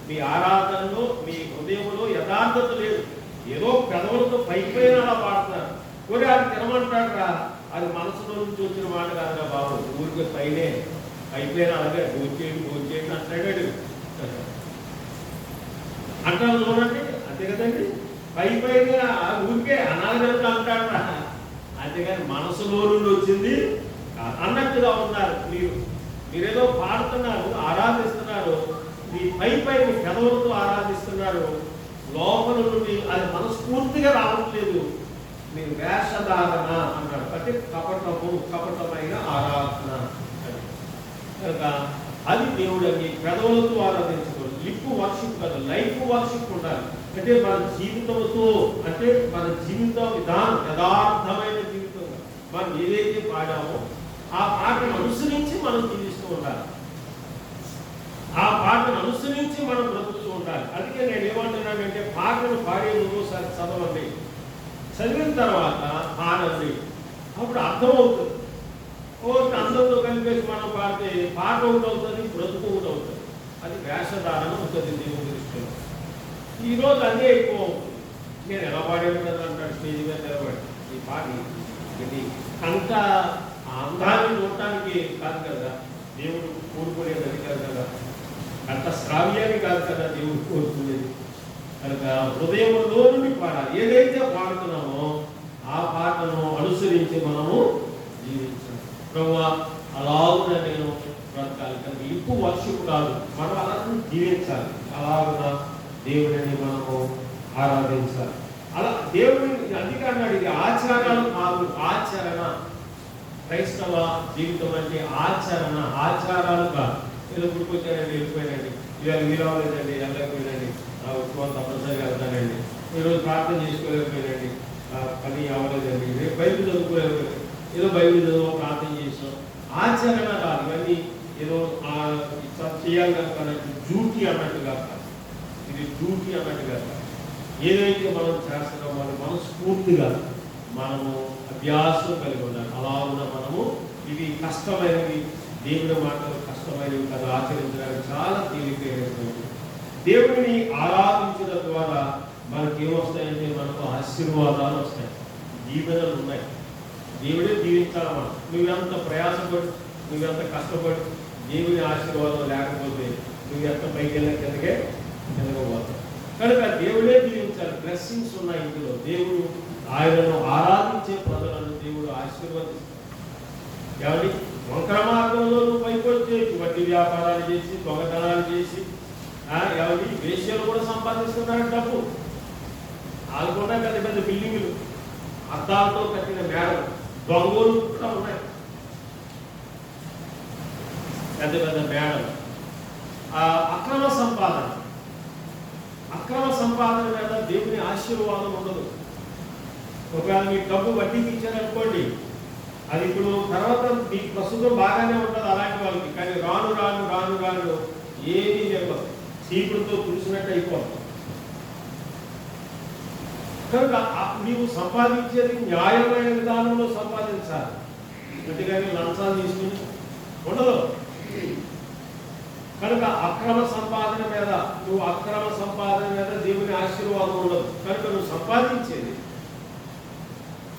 మీ ఆరాధనలో, మీ హృదయంలో యథార్థత లేదు. ఏదో పెదవులతో పైపైన అలా పాడుతున్నారు. కొన్ని అది తినమంటాడు రా, అది మనసులో నుంచి వచ్చిన మాట కాదురా బాబు, ఊరికి పైపైన అలాగే భోజేయండి అంటాడు అంటారు చూడండి. అంతే కదండి, పైపైన ఊరికే అనాగరిక అంటాడు రా, అంతేగాని మనసులో నుండి వచ్చింది అన్నట్టుగా ఉన్నారు. మీరేదో పాడుతున్నారు, ఆరాధిస్తున్నారు, మీ పై మీ పెదవులతో ఆరాధిస్తున్నారు, లోపల నుండి అది మనస్ఫూర్తిగా రావట్లేదు. మీరు వేషధారణ అన్నాడు, అంటే కపటమైన ఆరాధన. కనుక అది దేవుడు అని పెదవులతో ఆరాధించకూడదు. లిప్ వర్షిప్ కాదు, లైఫ్ వర్షిప్ ఉండాలి. అంటే మన జీవితంతో, అంటే మన జీవిత విధానం యథార్థమైన జీవితంగా మనం ఏదైతే పాడామో ఆ పాటను అనుసరించి మనం జీవిస్తూ ఉండాలి. ఆ పాటను అనుసరించి మనం బ్రతుకుతూ ఉండాలి. అందుకే నేను ఏమంటున్నానంటే, పాటను పాడే ముందు చదవండి, చదివిన తర్వాత పాడండి, అప్పుడు అర్థమవుతుంది. అందరితో కలిపేసి మనం పాడితే పాట ఒకటి అవుతుంది, బ్రతుకు ఒకటి అవుతుంది. అది వేషధారణ అవుతుంది దేవుని దృష్టిలో. ఈరోజు అదే ఎక్కువ అవుతుంది. నేను ఎలా పాడాను కదా అంటాడు స్టేజ్ మీద నిలబడి. ఈ పాట ఇది అంత అందాన్ని చూడటానికి కాదు కదా దేవుడు కోరుకునేది కాదు కదా, అంత శ్రావ్యాన్ని కాదు కదా దేవుడు కోరుకునేది. కనుక హృదయంలో నుండి పాడాలి. ఏదైతే పాడుతున్నామో ఆ పాటను అనుసరించి మనము జీవించాలి. ప్రభువా అలాగున నేను బ్రతకాలి. కనుక లిప్ వర్షిప్ కాదు, మనం అలా జీవించాలి. అలాగున దేవుడిని మనము ఆరాధించాలి. అలా దేవుడిని అందుకే అన్నాడు, ఇది ఆచారాలు కాదు, ఆచరణ. క్రైస్తవ జీవితం అంటే ఆచరణ, ఆచారాలు కాదు. ఏదో గుడికొచ్చానండి, వెళ్ళిపోయానండి, ఇవాళ వీరవలేదండి, వెళ్ళకపోయినండి, తప్పనిసరిగా వెళ్తానండి, ఈరోజు ప్రార్థన చేసుకోలేకపోయినండి, పని అవ్వలేదండి, రేపు బైబిల్ చదువుకోలేకపోయినా, ఏదో బైబిల్ చదువు ప్రార్థన చేసాం. ఆచరణ కాదు, ఇవన్నీ ఏదో చేయాలి కనుక డ్యూటీ అన్నట్టుగా కాదు, ఇది డ్యూటీ అన్నట్టుగా కాదు. ఏదైతే మనం చేస్తున్నామో మనం మనస్ఫూర్తిగా మనము అభ్యాసం కలిగి ఉండాలి. అలా ఉన్న మనము ఇవి కష్టమైనవి, దేవుడి మాటలు కష్టమైనవి కదా, ఆచరించడానికి చాలా తేలికైనటువంటి. దేవుడిని ఆరాధించడం ద్వారా మనకి ఏమొస్తాయంటే, మనకు ఆశీర్వాదాలు వస్తాయి, దీవెనలు ఉన్నాయి. దేవుడే దీవించాలి. మనం నువ్వెంత ప్రయాసపడి, నువ్వెంత కష్టపడి దేవుని ఆశీర్వాదం లేకపోతే నువ్వెంత పైకి కిందకే పోతావు. కనుక దేవుడే దీవించాలి. బ్లెస్సింగ్స్ ఉన్నాయి ఇందులో. దేవుడు ఆయనను ఆరాధించే ప్రజలను దేవుడు ఆశీర్వదిస్తాడు. ఎవరి వంకర మార్గంలో నువ్వు పైకి వచ్చేసి వడ్డీ వ్యాపారాలు చేసి, దొంగతనాలు చేసి, ఎవరి వేశ్యలు కూడా సంపాదిస్తున్నారు డబ్బు. వాళ్ళు కూడా పెద్ద పెద్ద బిల్డింగులు, అద్దాలతో కట్టిన మేడలు, దొంగలు కూడా ఉన్నాయి, పెద్ద పెద్ద మేడలు. అక్రమ సంపాదన మీద దేవుని ఆశీర్వాదం ఉండదు. ఒకవేళ మీ డబ్బు వడ్డీకి ఇచ్చారనుకోండి, అది ఇప్పుడు తర్వాత మీకు ప్రస్తుతం బాగానే ఉంటుంది అలాంటి వాళ్ళకి, కానీ రాను రాను రాను రాను ఏమీ లేవు, చీపుడుతో తుడిసినట్టు అయిపోతుంది. కనుక నీవు సంపాదించేది న్యాయమైన విధానంలో సంపాదించాలి, అంతేగాని లంచాలు తీసుకుని ఉండదు. కనుక అక్రమ సంపాదన మీద దేవుని ఆశీర్వాదం ఉండదు. కనుక నువ్వు సంపాదించేది,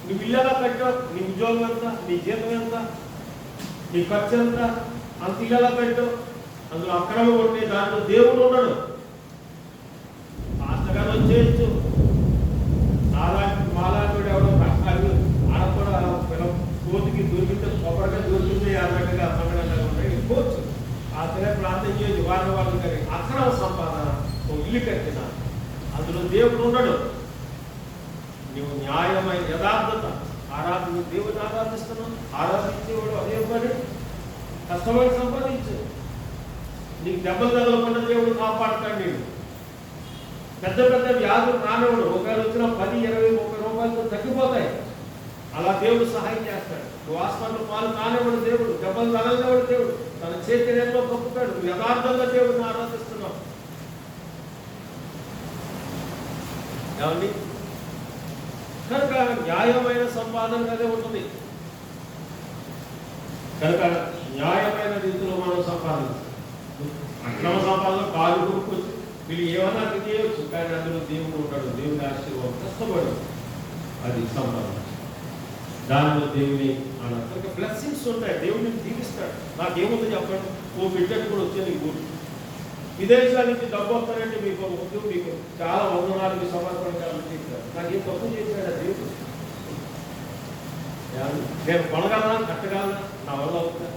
నువ్వు ఇల్లు ఎలా పెట్టావు, నీ ఉద్యోగం ఎంత, నీ జీతం ఎంత, నీ ఖర్చు ఎంత, అంత ఇల్లు ఎలా పెట్టావు, అందులో అక్రమం ఉంటే దాంట్లో దేవుడు ఉన్నాడు. పాస్టర్గారు వచ్చేయచ్చు, మాలాంటి ఎవరో కష్టాలు ఆడ కూడా కోతికి దొరికితే కొబ్బరిగా దొరికింది అన్నట్టుగా అన్నట్టుగా ఉంటాయి, వెళ్ళిపోవచ్చు. అతనే ప్రార్థన చేసి వాళ్ళు కానీ అక్రమ సంపాదన ఒక ఇల్లు కట్టిన అందులో దేవుడు ఉన్నాడు. నువ్వు న్యాయమైన యథార్థత దేవుని ఆరాధిస్తున్నావు, ఆరాధించేవాడు అదే పని కష్టపడి సంపాదించు. నీకు దెబ్బలు తగలకుండా దేవుడు కాపాడుతాడు. నేను పెద్ద పెద్ద వ్యాధులు రానివాడు, ఒకవేళ వచ్చిన 10, 20, 30 రూపాయలతో తగ్గిపోతాయి. అలా దేవుడు సహాయం చేస్తాడు. నువ్వు హాస్పిటల్ పాలు కానివాడు దేవుడు, దెబ్బలు తగలనివాడు దేవుడు, తన చేతి నేలలో కప్పుతాడు. నువ్వు యథార్థంగా దేవుడిని ఆరాధిస్తున్నావు. ఏమండి? కనుక న్యాయమైన సంపాదన అదే ఉంటుంది. కనుక న్యాయమైన రీతిలో మనం సంపాదించాలి. అక్రమ సంపాదన కారు కొనుక్కొచ్చు, వీళ్ళు ఏమన్నా అది చేయవచ్చు, కానీ అందులో దేవుడు ఉంటాడు. దేవుని ఆశీర్వాదం కష్టపడు, అది సంపాదన. దానిలో దేవుని అన్న బ్లెస్సింగ్స్ ఉంటాయి. దేవుడిని దీవిస్తాడు. నాకేముంది చెప్పండి, ఓ బిడ్డకు కూడా వచ్చే నీకు విదేశాల నుంచి డబ్బు వస్తానంటే మీకు వద్దు, మీకు చాలా వందనాలు సమర్పణలు చేశారు. నాకేం తప్పు చేశాడు దేవుడు? నేను కొనగలనా, కట్టగలనా, నా వల్ల అవుతుందా?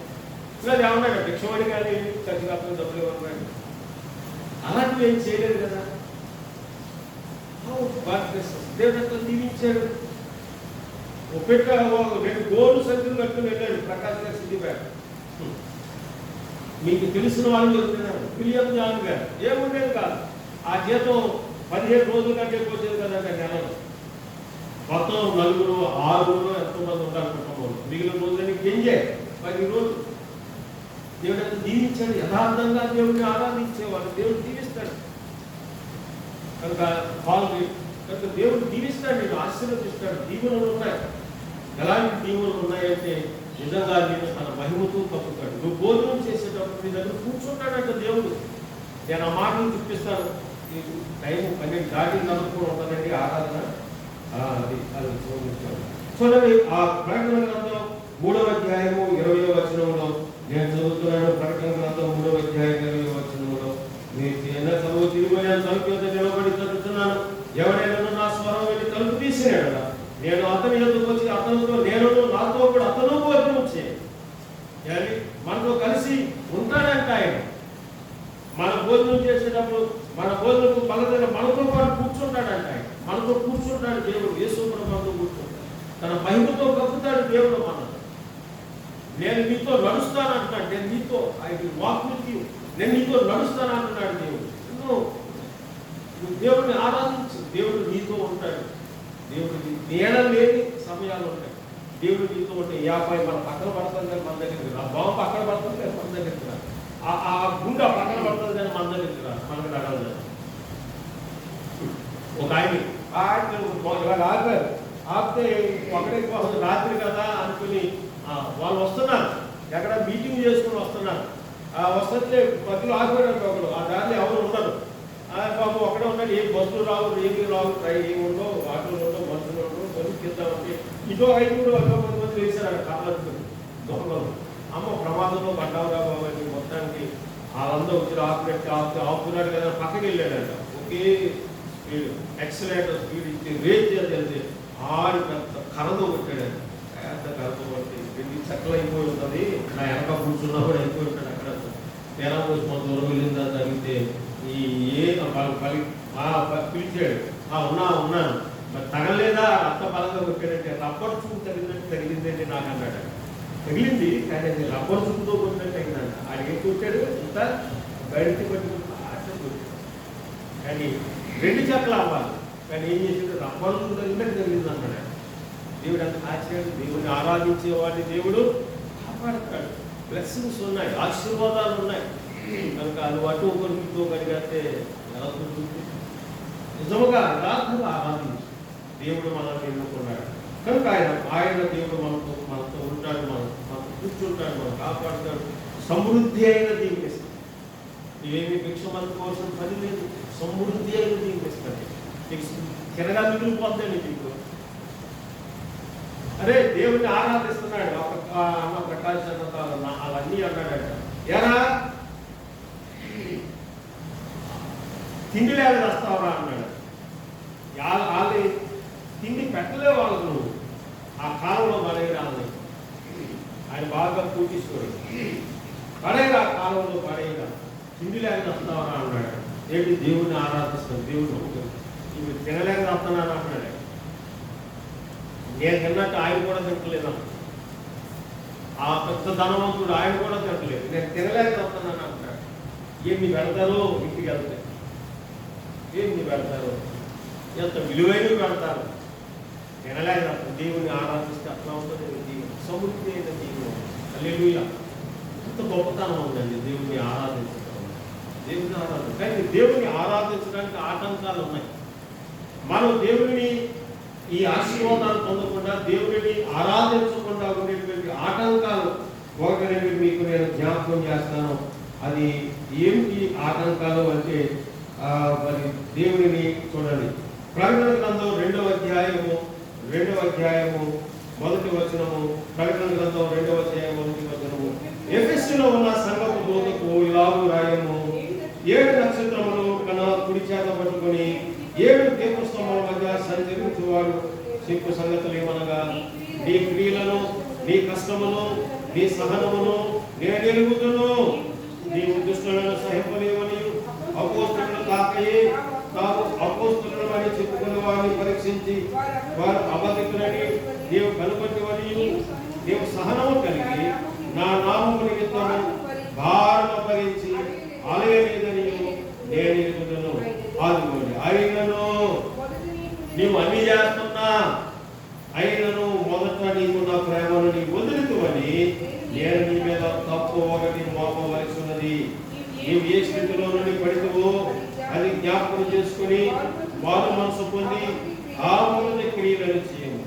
ఇలా ఏమన్నాడు, భిక్షమని కానీ చర్చి కాకుండా డబ్బులు ఇవ్వన్నాడు. అలాంటివి ఏం చేయలేదు కదా. దేవుడు అట్లా దీవించాడు. పెట్ట 2 గోల్డ్ సంఖ్యలు కట్టుకుని వెళ్ళాడు ప్రకాశ్ గారు సిద్దిపేట. మీకు తెలిసిన వాళ్ళు చెప్తున్నారు, విలియం జాన్ గారు. ఏముండేది కాదు, ఆ జీతం 15 రోజుల కంటే వచ్చేది కదండి నెలలో. మొత్తం 4, 6 ఎంతోమంది ఉండాలి కుటుంబంలో. మిగిలిన రోజులని గెంజే 10 రోజులు. దేవుడు ఎంత దీవించాడు. యథార్థంగా దేవుడిని ఆరాధించేవాడు దేవుడు దీవిస్తాడు. కనుక కనుక దేవుడు దీవిస్తాడు, నేను ఆశీర్వదిస్తాడు. దీవెనలు ఉన్నాయి. ఎలాంటి దీవెనలు ఉన్నాయంటే నిజంగా నేను తన మహిమతో కప్పుతాడు. నువ్వు భోజనం చేసేటప్పుడు నీ దగ్గర కూర్చుంటాడంట దేవుడు. నేను ఆ మాటలు చూపిస్తాను. టైం 12 దాటి నలుపుకొని ఉంటుందండి ఆరాధన. అది చూడండి, ఆ ప్రకటన గ్రంథం 3వ అధ్యాయము 20వ వచనంలో నేను చదువుతున్నాను. ప్రకటన గ్రంథం 3వ అధ్యాయం 20వ వచనంలో, మీరు చదువు తిరిగి నేను తలుపు నిలబడి చదువుతున్నాను. ఎవరైనా నా స్వరం వెళ్ళి తలుపు తీసినాడు కదా, నేను అతని ఎదుకు వచ్చి అతనితో, నేను నాతో కూడా అతను భోజనం చేయాలి, మనతో కలిసి ఉంటాడంట ఆయన. మన భోజనం చేసేటప్పుడు మన భోజనం పలదైన మనతో పాటు కూర్చుంటాడంట ఆయన. మనతో కూర్చుంటాడు దేవుడు. యేసు ప్రభువు మనతో కూర్చుంటాడు. తన మహిమతో కప్పుతాడు దేవుడు మనం. నేను నీతో నడుస్తాను అంటున్నాడు. నేను నీతో I will walk with you. నేను నీతో నడుస్తాను అంటున్నాడు దేవుడు. నువ్వు దేవుడిని ఆరాధించు, దేవుడు నీతో ఉంటాడు. దేవుడికి నీడ లేని సమయాలు ఉంటాయి. దేవుడు నీతో ఉంటే 50 మన పక్కన పడుతుంది కానీ మన దగ్గరికి రా. బావ పక్కన పడుతుంది కానీ మన దగ్గరికి రా. ఆ గుండె పక్కన పడుతుంది కానీ మన దగ్గరికి రా. మనకు నడవదు. ఒక ఆయన ఇవాళ ఆపారు. ఆపితే ఒకటే రాత్రి కదా అనుకుని వాళ్ళు వస్తున్నారు, ఎక్కడ మీటింగ్ చేసుకుని వస్తున్నారు. వస్తే మధ్యలో ఆగిపోయాడు ఒకడు. ఆ దారిలో ఎవరు ఉండరు. బాబు ఒకడే ఉన్నాడు. ఏ బస్సులు రావు, ఏమీ రావు, ట్రైన్ ఏమి ఉండవు, ఆటోలు ఉండవు, బస్సులు ఉండవు. బస్సు కింద ఇటో 5 మంది వేశారు కాళ్ళకు దొంగలు. అమ్మ ప్రమాదంలో పడ్డావురా బాబు అని మొత్తానికి వాళ్ళందరూ వచ్చి ఆపుతున్నాడు కదా. పక్కకి వెళ్ళాడంట. ఒకే స్పీడ్, ఎక్సలెంట్ స్పీడ్ ఇచ్చి రేట్ చేసి ఆడి పెద్ద కరదో కొట్టాడంట. పెద్ద కరదో కొట్టి 2 చెక్కలు అయిపోయి ఉంటుంది. నా వెనక కూర్చున్నా కూడా అయిపోయి ఉంటాడు. అక్కడ తెర పోసి మన దూరం వెళ్ళిందా జరిగితే పిలిచాడు. ఉన్నాను మరి తగలేదా, అంత బలంగా కొట్టాడంటే రబ్బర్ చూపు తగిలిందంటే నాకు అన్నాడు. తగిలింది కానీ అది రబ్బర్ చూపుతో కొట్టినట్టు తగిలిందంట. ఆడికి కొట్టాడు ఇంత బయటికి కొట్టి కానీ 2 చెక్కలు అవ్వాలి. కానీ ఏం చేసాడు, రబ్బర్ చూపు తగిలినట్టు తగిలింది అన్నాడు. దేవుడు అంత ఆశ్చర్యం. దేవుడిని ఆరాధించే వాడిని దేవుడు కాపాడతాడు. బ్లెస్సింగ్స్ ఉన్నాయి, ఆశీర్వాదాలు ఉన్నాయి. కనుక అది అటు ఒకరితో కలిగితే ఎలా కుదురుతుంది? నిజముగా యథార్థంగా ఆరాధించు. దేవుడు మనల్ని ఎన్నుకున్నాడు కనుక ఆయన దేవుడు మనతో ఉంటాడు, మనతో కూర్చుంటాడు, మనం కాపాడుతాడు. సమృద్ధి అయిన దీవిస్తాడు. ఏమి భిక్షమంత కోసం పని లేదు. సమృద్ధి అయిన దీవిస్తాడు. తినగా మిగిలిపోతాడు మీకు. అరే దేవుడిని ఆరాధిస్తున్నాడు. అన్న ప్రకాశ్ అన్న అవన్నీ అన్నాడట. ఎరా తిండి లేక వస్తావరా అన్నాడు. వాళ్ళని తిండి పెట్టలే వాళ్ళకు. నువ్వు ఆ కాలంలో పడేయరాలని ఆయన బాగా పూజిస్తాడు. పడేరా కాలంలో పడేయరా, తిండి లేక వస్తావరా అన్నాడు. ఏంటి దేవుడిని ఆరాధిస్తాడు. దేవుడు ఇవి తినలేక వస్తున్నాను అంటున్నాడు. నేను తిన్నట్టు ఆయన కూడా తింటలేదు. ఆ పెద్ద ధనవంతుడు ఆయన కూడా తింటలేదు. నేను తినలేక వస్తున్నాను అంటున్నాడు. ఏమి పెడతారో ఇంటికి వెళ్తే ఏమి పెడతారు, ఎంత విలువైనవి పెడతారు. తినలేక దేవుని ఆరాధిస్తే అట్లా ఉంటుంది. దేవుని సమృద్ధి అయిన దేవుడు. హల్లెలూయా. ఎంత గొప్పతనం ఉందండి దేవుని ఆరాధించడం. దేవుని ఆరాధన కానీ దేవుని ఆరాధించడానికి ఆటంకాలు ఉన్నాయి. మనం దేవుని ఈ ఆశీర్వాదాలు పొందకుండా, దేవుడిని ఆరాధించకుండా ఉండేటువంటి ఆటంకాలు ఒకటి మీకు నేను జ్ఞాపకం చేస్తాను. అది ఏమిటి ఆటంకాలు అంటే మరి దేవుడిని చూడండి. ప్రకటన గ్రంథం 2వ అధ్యాయము 1వ వచనము. ప్రకటన గ్రంథం 2వ అధ్యాయం 1వ వచనము. ఎఫెసులో ఉన్న సంఘపు దూతకు ఇలాగు రాయము, 7 నక్షత్రములు కన కుడి చేత పట్టుకొని 7 దీపస్తంభముల మధ్య సంచరించువాడు చెప్పు సంగతులు ఏమనగా, నీ క్రియలను, నీ కష్టమును, నీ సహనమును నేను ఎరుగుదును. నీవు దుష్టులను సహింపలేవని అపోస్తలులు తాకయే తాము అపోస్తలులు అని చెప్పుకున్న వారిని పరీక్షించి వారు అబద్ధికులని నీవు కనుగొట్టవని, నీవు సహనము కలిగి నా నామము నిమిత్తము భారము భరించి అలయలేదని నేను ఎరుగుదును. ఆదుకోండి. అయినను నీవు అన్ని చేస్తున్నా, అయినను మొదట నీకున్న ప్రేమను నీ వదులుతువని నేను నీ మీద తప్పు ఒకటి మోపవలసి ఉన్నది. నీవు ఏ స్థితిలో నుండి పడితవో అది జ్ఞాపకం చేసుకుని మారు మనసు పొంది ఆ మొదటి క్రియలను చేయము.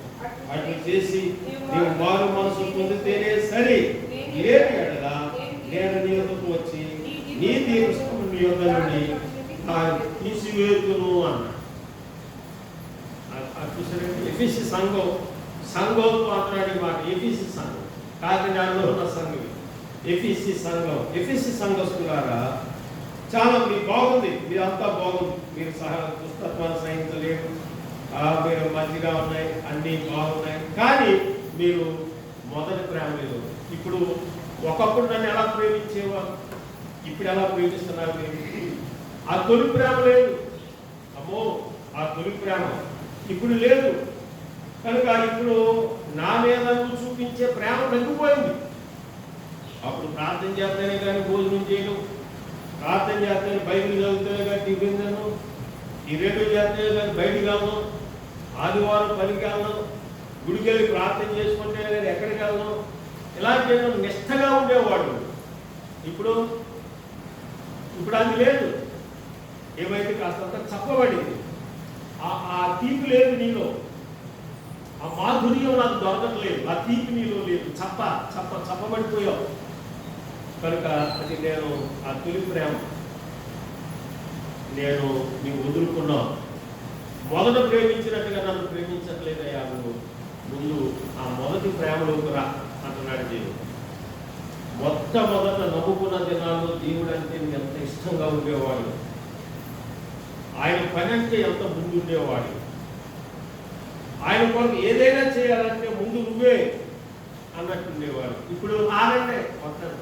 అట్లు చేసి నీవు మారు మనసు పొందితేనే సరి, లేని ఎడల నేను నీ వద్దకు వచ్చి నీ దీపస్తంభం నీ యొద్ద నుండి తీసివేతును అన్నాడు. ఎఫెసీ సంఘంతో మాట్లాడే మాట. ఎఫెసీ సంఘం కాకినాడలో ఉన్న సంఘం. ఎఫెసీ సంఘస్తులారా, చాలా మీరు బాగుంది, మీరంతా బాగుంది, మీరు పుస్తకాన్ని సహించలేరు, మీరు మంచిగా ఉన్నాయి, అన్నీ బాగున్నాయి, కానీ మీరు మొదటి ప్రేమ లేదు. ఇప్పుడు ఒకప్పుడు నన్ను ఎలా ప్రేమించేవారు, ఇప్పుడు ఎలా ప్రేమిస్తున్నారు మీరు? ఆ తొలి ప్రేమ లేదు. అమ్మో, ఆ తొలి ప్రేమ ఇప్పుడు లేదు. కనుక ఇప్పుడు నా మీద నువ్వు చూపించే ప్రేమ తగ్గిపోయింది. అప్పుడు ప్రార్థన చేస్తేనే కానీ భోజనం చేయడం, ప్రార్థన చేస్తేనే బైబిల్ చదువుతేనే కానీ టిఫిన్ తినను, ఈ 2 చేస్తేనే కానీ బయటికి వెళ్ళను, ఆదివారం పనికి వెళ్ళను, గుడికి వెళ్ళి ప్రార్థన చేసుకుంటే కానీ ఎక్కడికి వెళ్ళను, ఇలాంటి నిష్టగా ఉండేవాడు. ఇప్పుడు అది లేదు. ఏమైతే కాస్తంత చప్పబడింది. ఆ తీపి లేదు నీలో, ఆ మాధుర్యం నాకు దొరకట్లేదు, ఆ తీపి నీలో లేదు, చప్పబడిపోయావు. కనుక అది నేను ఆ తొలి ప్రేమ నేను నీవు వదులుకున్నావు. మొదట ప్రేమించినట్టుగా నన్ను ప్రేమించట్లేదయ్యా, నువ్వు ముందు ఆ మొదటి ప్రేమలోకి రా అంటున్నాడు దేవుడు. మొట్టమొదట నమ్ముకున్న దినాల్లో దేవుడు అంటే ఎంత ఇష్టంగా ఉండేవాడు, ఆయన పని అంటే ఎంత ముందు ఉండేవాడు, ఆయన కొరకు ఏదైనా చేయాలంటే ముందు నువ్వే అన్నట్టు ఉండేవాడు. ఇప్పుడు ఆగండి, మొత్తం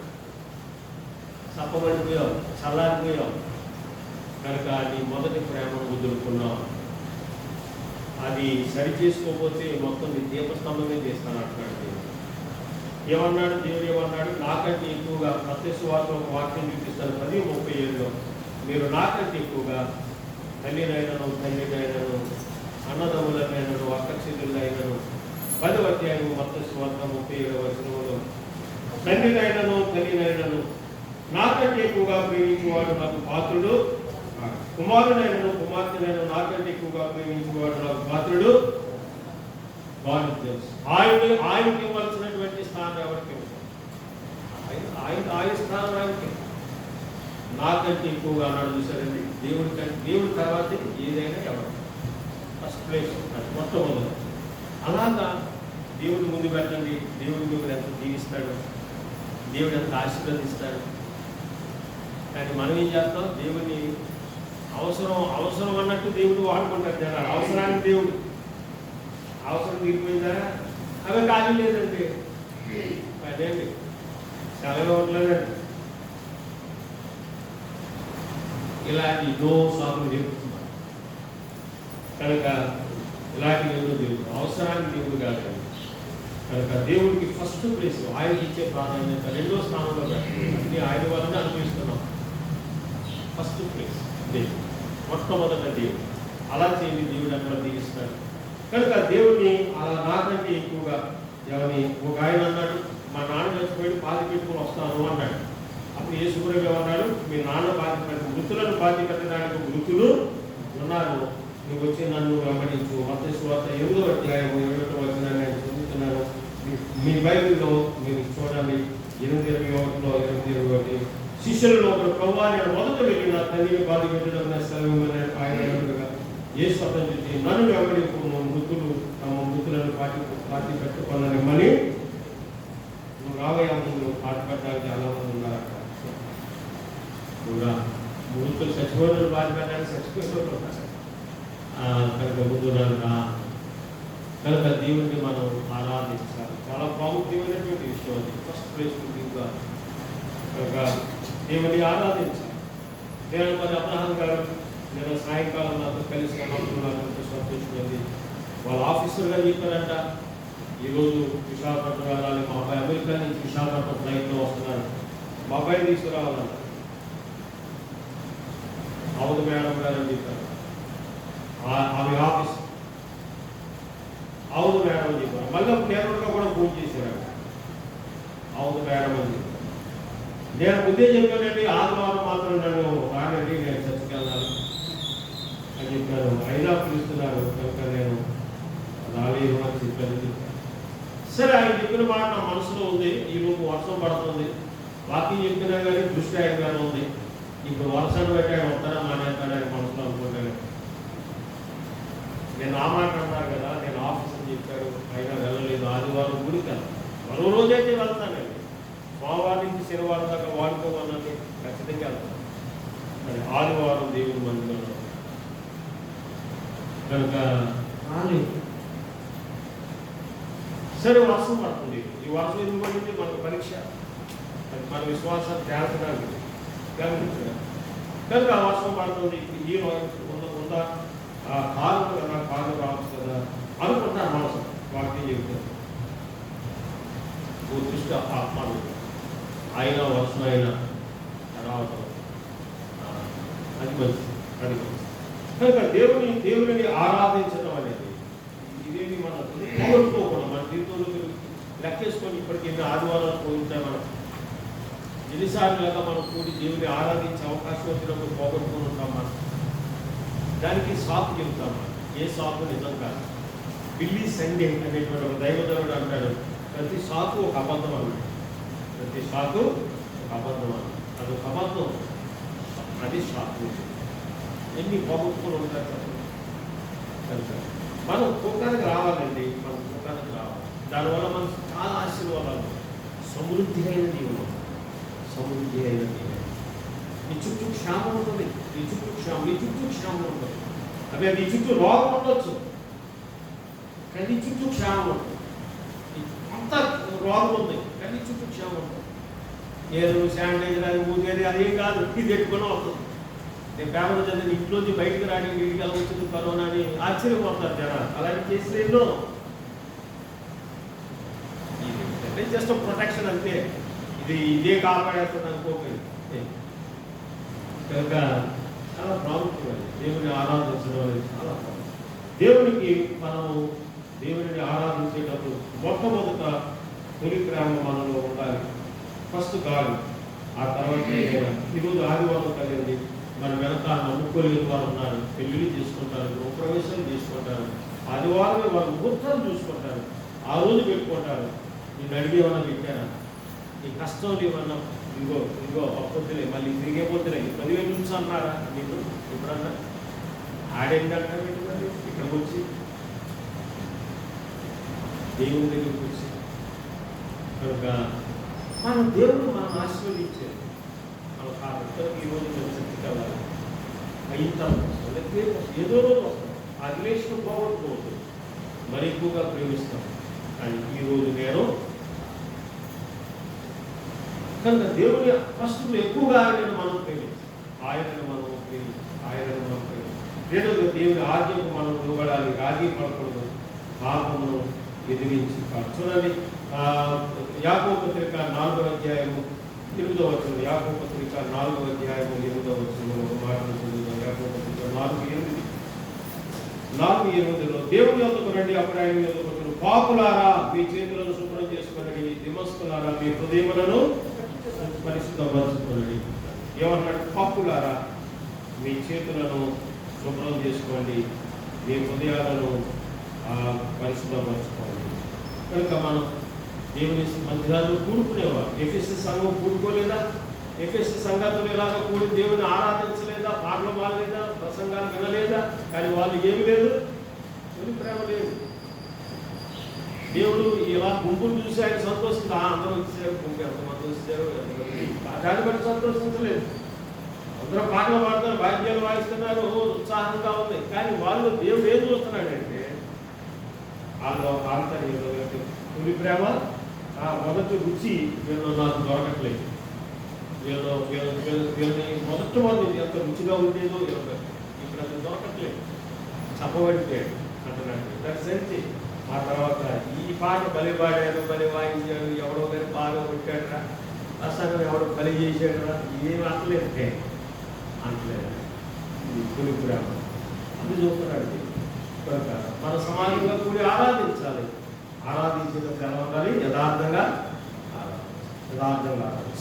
చప్పబడిపోయావు, చల్లారిపోయావు. కనుక నీ మొదటి ప్రేమను వదులుకున్నావు. అది సరి చేసుకోకపోతే మొత్తం నీ దీపస్తంభమే చేస్తాను అంటున్నాడు దేవుడు. ఏమన్నాడు దేవుడు? ఏమన్నాడు? నాకంటే ఎక్కువగా ప్రత్యక్షవార్త ఒక వాక్యం చూపిస్తాను 10:37లో, మీరు నాకంటే ఎక్కువగా తల్లినైనను, తండ్రినైనను, అన్నదమ్ములనైనను, అక్కచెల్లెళ్ళైనను, 10వ అధ్యాయం ప్రత్యక్షవార్త 37వ వచనంలో, తండ్రినైనను, తల్లినైనను నాకంటే ఎక్కువగా ప్రేమించేవాడు నాకు పాత్రుడు, కుమారునైనను, కుమార్తెనైనా నాకంటే ఎక్కువగా ప్రేమించేవాడు నాకు పాత్రుడు. వారికి తెలుసు ఆయనకి ఇవ్వాల్సినటువంటి స్థానం ఎవరికి ఇవ్వాలి? ఆయన స్థానం ఆయనకి. నాకంటే ఎక్కువగా అన్నాడు. చూసారండి, దేవుడి తర్వాత ఏదైనా ఎవరు ఫస్ట్ ప్లేస్ మొట్టమొదటి. అలాగా దేవుడి ముందు పెట్టండి. దేవుడి మిమ్మల్ని ఎంత దీవిస్తాడు, దేవుడు ఎంత ఆశీర్వదిస్తాడు. కానీ మనం ఏం చేస్తాం? దేవుడిని అవసరం అన్నట్టు దేవుడు వాడుకుంటారు జనాలు. అవసరానికి దేవుడు అవసరం తీరిపోయిందా? అవి ఖాళీ లేదండి, అదేండి సెలవు ఉండలేదండి. ఇలాంటి ఎన్నో సార్లు నేర్పుతున్నారు. కనుక ఇలాంటి దేవుడు అవసరానికి దేవుడు కాదండి. కనుక దేవుడికి ఫస్ట్ ప్లేస్, ఆయనకి ఇచ్చే ప్రాధాన్యత 2వ స్థానంలో అన్ని ఆయన వల్లనే అనుభవిస్తున్నాం. ఫస్ట్ ప్లేస్ దేవుడు, మొట్టమొదట దేవుడు. అలా చేయండి, దేవుడు అక్కడ దీవిస్తాడు. కనుక దేవుడిని అలా నాకంటే ఎక్కువగా ఎవరిని ఒక ఆయన అన్నాడు, మా నాన్న చచ్చిపోయి పాతి పెట్టుకుని వస్తాను అన్నాడు. అప్పుడు యేసుప్రభువు ఏమన్నాడు? మీ నాన్న మృతులను పాతి పెట్టడానికి మృతులు ఉన్నారు, నువ్వు వచ్చి నన్ను వెంబడించు. మత్తయి సువార్త 8వ అధ్యాయం 7వ వచనాన్ని నేను చదువుతున్నాను. మీ బైబిల్లో మీరు చూడండి, 8:21, 8:21. శిష్యులలో ఒకరు ప్రభువా నేను మొదట వెళ్ళి నా తల్లిని బాధ పెట్టడం నా స్థలం ఆయన అన్నట్టుగా ఏ స్వతం చూసి నన్ను వెంబడింపు మృతులు తమ మృతులను పాతి పెట్టుకోవాలనిమ్మని నువ్వు రావయ్యా ముందు పాతి పెట్టడానికి చాలా మంది ఉన్నారు అక్కడ కూడా మృతులు చచ్చిపోయిన పాతి పెట్టడానికి చచ్చిపోయిన కనుక ముందు కనుక దేవుడిని మనం ఆరాధించాలి. చాలా ప్రాముఖ్యమైనటువంటి విషయం అది. ఫస్ట్ ప్లేస్ ఇంకా కనుక దేవుని ఆరాధించాలి. నేను మరి అబ్రహాం గారు నేను సాయంకాలం నాతో కలిసి నాకు సంతోషించింది. వాళ్ళ ఆఫీసర్గా చెప్పారంట ఈరోజు విశాఖపట్నం వెళ్ళాలి, మా అబ్బాయి అమెరికా నుంచి విశాఖపట్నం ఫ్లైట్లో వస్తున్నాడు, మా అబ్బాయిని తీసుకురావాలంట. అవును మేడం గారు అని చెప్పారు. ఆమె ఆఫీస్ అవును మేడం అని చెప్పారు. మళ్ళీ నేరుగా కూడా ఫోన్ చేశారు. అవును మేడం అని చెప్పారు. నేను ముందే చెప్పానండి ఆదివారం మాత్రం నన్ను రానండి, నేను చర్చకి వెళ్ళాలి అని చెప్పాను. అయినా పిలుస్తున్నారు కనుక నేను రాలేదు అని చెప్పాను. సరే ఆయన చెప్పిన మాట నా మనసులో ఉంది. ఈలోపు వర్షం పడుతుంది, వాకింగ్ చెప్పినా కానీ దృష్టి ఆయనగానే ఉంది. ఇప్పుడు వర్షాన్ని బట్టి ఆయన వస్తారా మానేస్తాడా అని మనసులో అనుకుంటాను. నేను ఆ మాట అన్నారు కదా, నేను ఆఫీస్ అని చెప్పాడు, అయినా వెళ్ళలేదు. ఆదివారం గుడికి వెళ్తాను, మరో రోజైతే వెళ్తానండి. సోమవారం నుంచి శనివారం దాకా వాడుకోవాలని ఖచ్చితంగా వెళ్తాను. మరి ఆదివారం దేవుని మందిరంలో కనుక రాలేదు. సరే వర్షం పడుతుంది. ఈ వర్షం ఎందుకు పడింది? మనకు పరీక్ష, మన విశ్వాసాన్ని తేల్చడానికి గమనించడం. కనుక ఆ వర్షం పడుతుంది. ఈ ఉందా కారు కదా, కారు రావచ్చు కదా అనుకుంటారు మనసు. వాక్యం చెబుతారు దృష్టి ఆత్మాలు అయినా వర్షం అయినా రావటం అది మంచిది, అది మంచిది. కనుక దేవుని ఆరాధించడం అనేది ఇదేమి మనం పోగొట్టుకోకూడదు. మన జీవితంలో లెక్కేసుకొని ఇప్పటికి ఎన్ని ఆదివారాలు పోయించాయి మనం. ఎన్నిసార్లు కదా మనం కూడి దేవుని ఆరాధించే అవకాశం వచ్చినప్పుడు పోగొట్టుకుని ఉంటాం మనం. దానికి సాకు చెబుతాం మనం. ఏ సాకు నిజం కాదు. బిల్లీ సండే అనేటువంటి ఒక దైవజనుడు అంటాడు, ప్రతి సాకు ఒక అబద్ధం అన్నాడు. ప్రతి సాకు ఒక అబద్ధం అన్నాడు. అదొక అబద్ధం, అది సాకు. ఎన్ని పోగొట్టుకుని ఉంటారు కనుక మనం తూకానికి రావాలండి. మనం తూకానికి రావాలి. దానివల్ల మనం చాలా ఆశీర్వాదాలు, సమృద్ధి అయిన జీవనం, సమృద్ధి అయిన జీవనం. నీ చుట్టూ క్షేమం ఉంటుంది, నీ చుట్టూ క్షేమం ఉంటుంది. అదే నీ చుట్టూ రోగం ఉండొచ్చు, కానీ నీ చుట్టూ క్షేమం ఉంటుంది. అంత రోగం ఉంది కానీ నీ చుట్టూ క్షేమం ఉంటుంది. ఏదో శానిటైజర్ అది ఊగేది అదేం కాదు, ఇది పెట్టుకుని వస్తుంది. నేను పేపర్ చదివిన ఇంట్లోంచి బయటకు రాని ఇంటికి ఎలా వచ్చింది కరోనా అని ఆశ్చర్యపోతారు జనాలు. అలాంటి కేసులు ఎన్నో. జస్ట్ ప్రొటెక్షన్ అంతే, ఇదే కాపాడేస్తుంది అనుకోకండి. కనుక చాలా ప్రాముఖ్యమైనది దేవుని ఆరాధించడం అనేది చాలా ప్రాముఖ్యం. దేవునికి మనము దేవుని ఆరాధించేటప్పుడు మొట్టమొదట తొలి ప్రేమ మనలో ఉండాలి. ఫస్ట్ గాలి, ఆ తర్వాత ఈరోజు ఆదివారం కలిగింది. మన వెనక నమ్ముకోలేని వారు ఉన్నారు, పెళ్లిళ్ళు చేసుకుంటారు, గృహప్రవేశాలు చేసుకుంటారు, ఆదివారమే వారు ముహూర్తాలు చూసుకుంటారు, ఆ రోజు పెట్టుకుంటారు. నేను అడిగి ఏమన్నా పెట్టారా? ఈ కష్టం ఏమన్నా ఇంకో అప్పొద్దులే మళ్ళీ తిరిగే పొద్దులే 10,000 నుంచి అన్నారా? నీకు ఎప్పుడన్నా ఆడేంటంటే మరి ఇక్కడికి వచ్చి దేవుని దగ్గరికి వచ్చి కనుక మనం దేవుడు మనం ఆశీర్వదించేది మన కారణం. ఈరోజు మేము శక్తి కలగాలి అయితాం, ఏదో రోజు వస్తాం. ఆ రిలేషన్ పోగొట్టుకోవద్దు, మరి ఎక్కువగా ప్రేమిస్తాం. కానీ ఈరోజు నేను కనుక దేవుని ఫస్ట్ ఎక్కువగా ఆయనను మనం ప్రేమించాలి. ఆయనను మనం ప్రేమించాలి. రెండోది దేవుని ఆజ్ఞకు మనం లోబడాలి, రాజీ పడకూడదు, పాపమును ఎదిరించి. చూడండి యాకోబు పత్రిక 4వ అధ్యాయము 8వ వచనం. యాకోబు పత్రిక 4వ అధ్యాయము 8వ వచనం ఒక మాటను చదువుతాం. యాకోబు పత్రిక 4:8లో దేవుని యొద్దకు రండి, అప్పుడు ఆయన యొద్దకు వచ్చును. పాపులారా మీ చేతులను శుభ్రం చేసుకోండి, దిమస్కులారా మీ హృదయములను పరిశుద్ధపరచుకోండి. ఏమన్నాడు? పాపులారా మీ చేతులను శుభ్రం చేసుకోండి, మీ హృదయాలను పరిశుద్ధపరచుకోండి. కనుక మనం దేవుని మందిరాల్లో కూడుకునేవారు. ఎఫెసీ సంఘం కూడుకోలేదా? ఎఫెసు సంఘాలు ఇలాగ కూడి దేవుని ఆరాధించలేదా, పాటలు పాడలేదా, ప్రసంగాలు వినలేదా? కానీ వాళ్ళు ఏమి లేదు, దేవుని ప్రేమ లేదు. దేవుడు ఇలా గుంపులు చూసి ఆయన సంతోషించి అందరూ వచ్చారు, గుంపు ఎంతమంది వచ్చారు, దాన్ని బట్టి సంతోషించలేదు. అందరూ పాటలు పాడుతున్నారు, వాద్యాలు వాయిస్తున్నారు, ఉత్సాహంగా ఉంది. కానీ వాళ్ళు దేవుడు ఏం చూస్తున్నాడంటే వాళ్ళు ఆంతర్యంలో తొలి ప్రేమ, ఆ మొదటి రుచి వీళ్ళు నాకు దొరకట్లేదు, వీళ్ళని మొదటి వాళ్ళు ఎంత రుచిగా ఉండేదో ఇప్పుడు అది దొరకట్లేదు, చెప్పబడిపోయాడు అంటున్నాడు. దర్శించి ఆ తర్వాత ఈ పాట బలి పాడాడు, బలి వాయించాడు, ఎవడో కానీ బాగా కొట్టాడరా, అసలు ఎవడో బలి చేశాడరా, ఏమి అంటలేదు అంటలేదు. తొలి ప్రేమ అది చూస్తున్నాడు. కనుక మన సమాజంగా కూడి ఆరాధించాలి. ఆరాధించిన ఎలా ఉండాలి? యథార్థంగా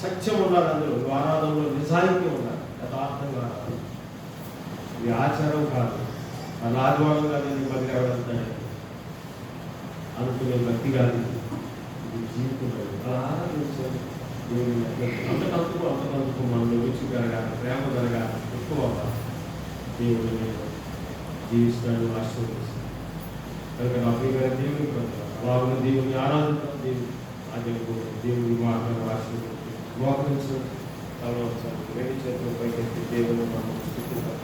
సత్యం ఉండాలి. అందులో ఆరాధనలో నిజాయితీ ఉండాలి, యథార్థంగా ఆరాధన. ఇది ఆచారం కాదు, మన ఆదివారం కాదు, ఇది మళ్ళీ ఎవరంటాయి అనుకునే భక్తి కాదు, ఇది జీవితం. అలా ఆరాధించాలి దేవుని. అంతకంతకు మనలో రుచి కలగాలి, ప్రేమ కలగాలి, ఎక్కువ దేవుడిని జీవిస్తాడు, ఆశీర్వదిస్తాడు. కనుక నా ప్రియమైన దేవుని అలాగే దేవుని ఆరాధించాలి. దేవుని ఆజ్ఞకు దేవుని మాటలను ఆశీర్వదించి మోకరించిన తర్వాత రెండు చేతులు పైకెత్తి దేవుని మనం స్తుతిద్దాం.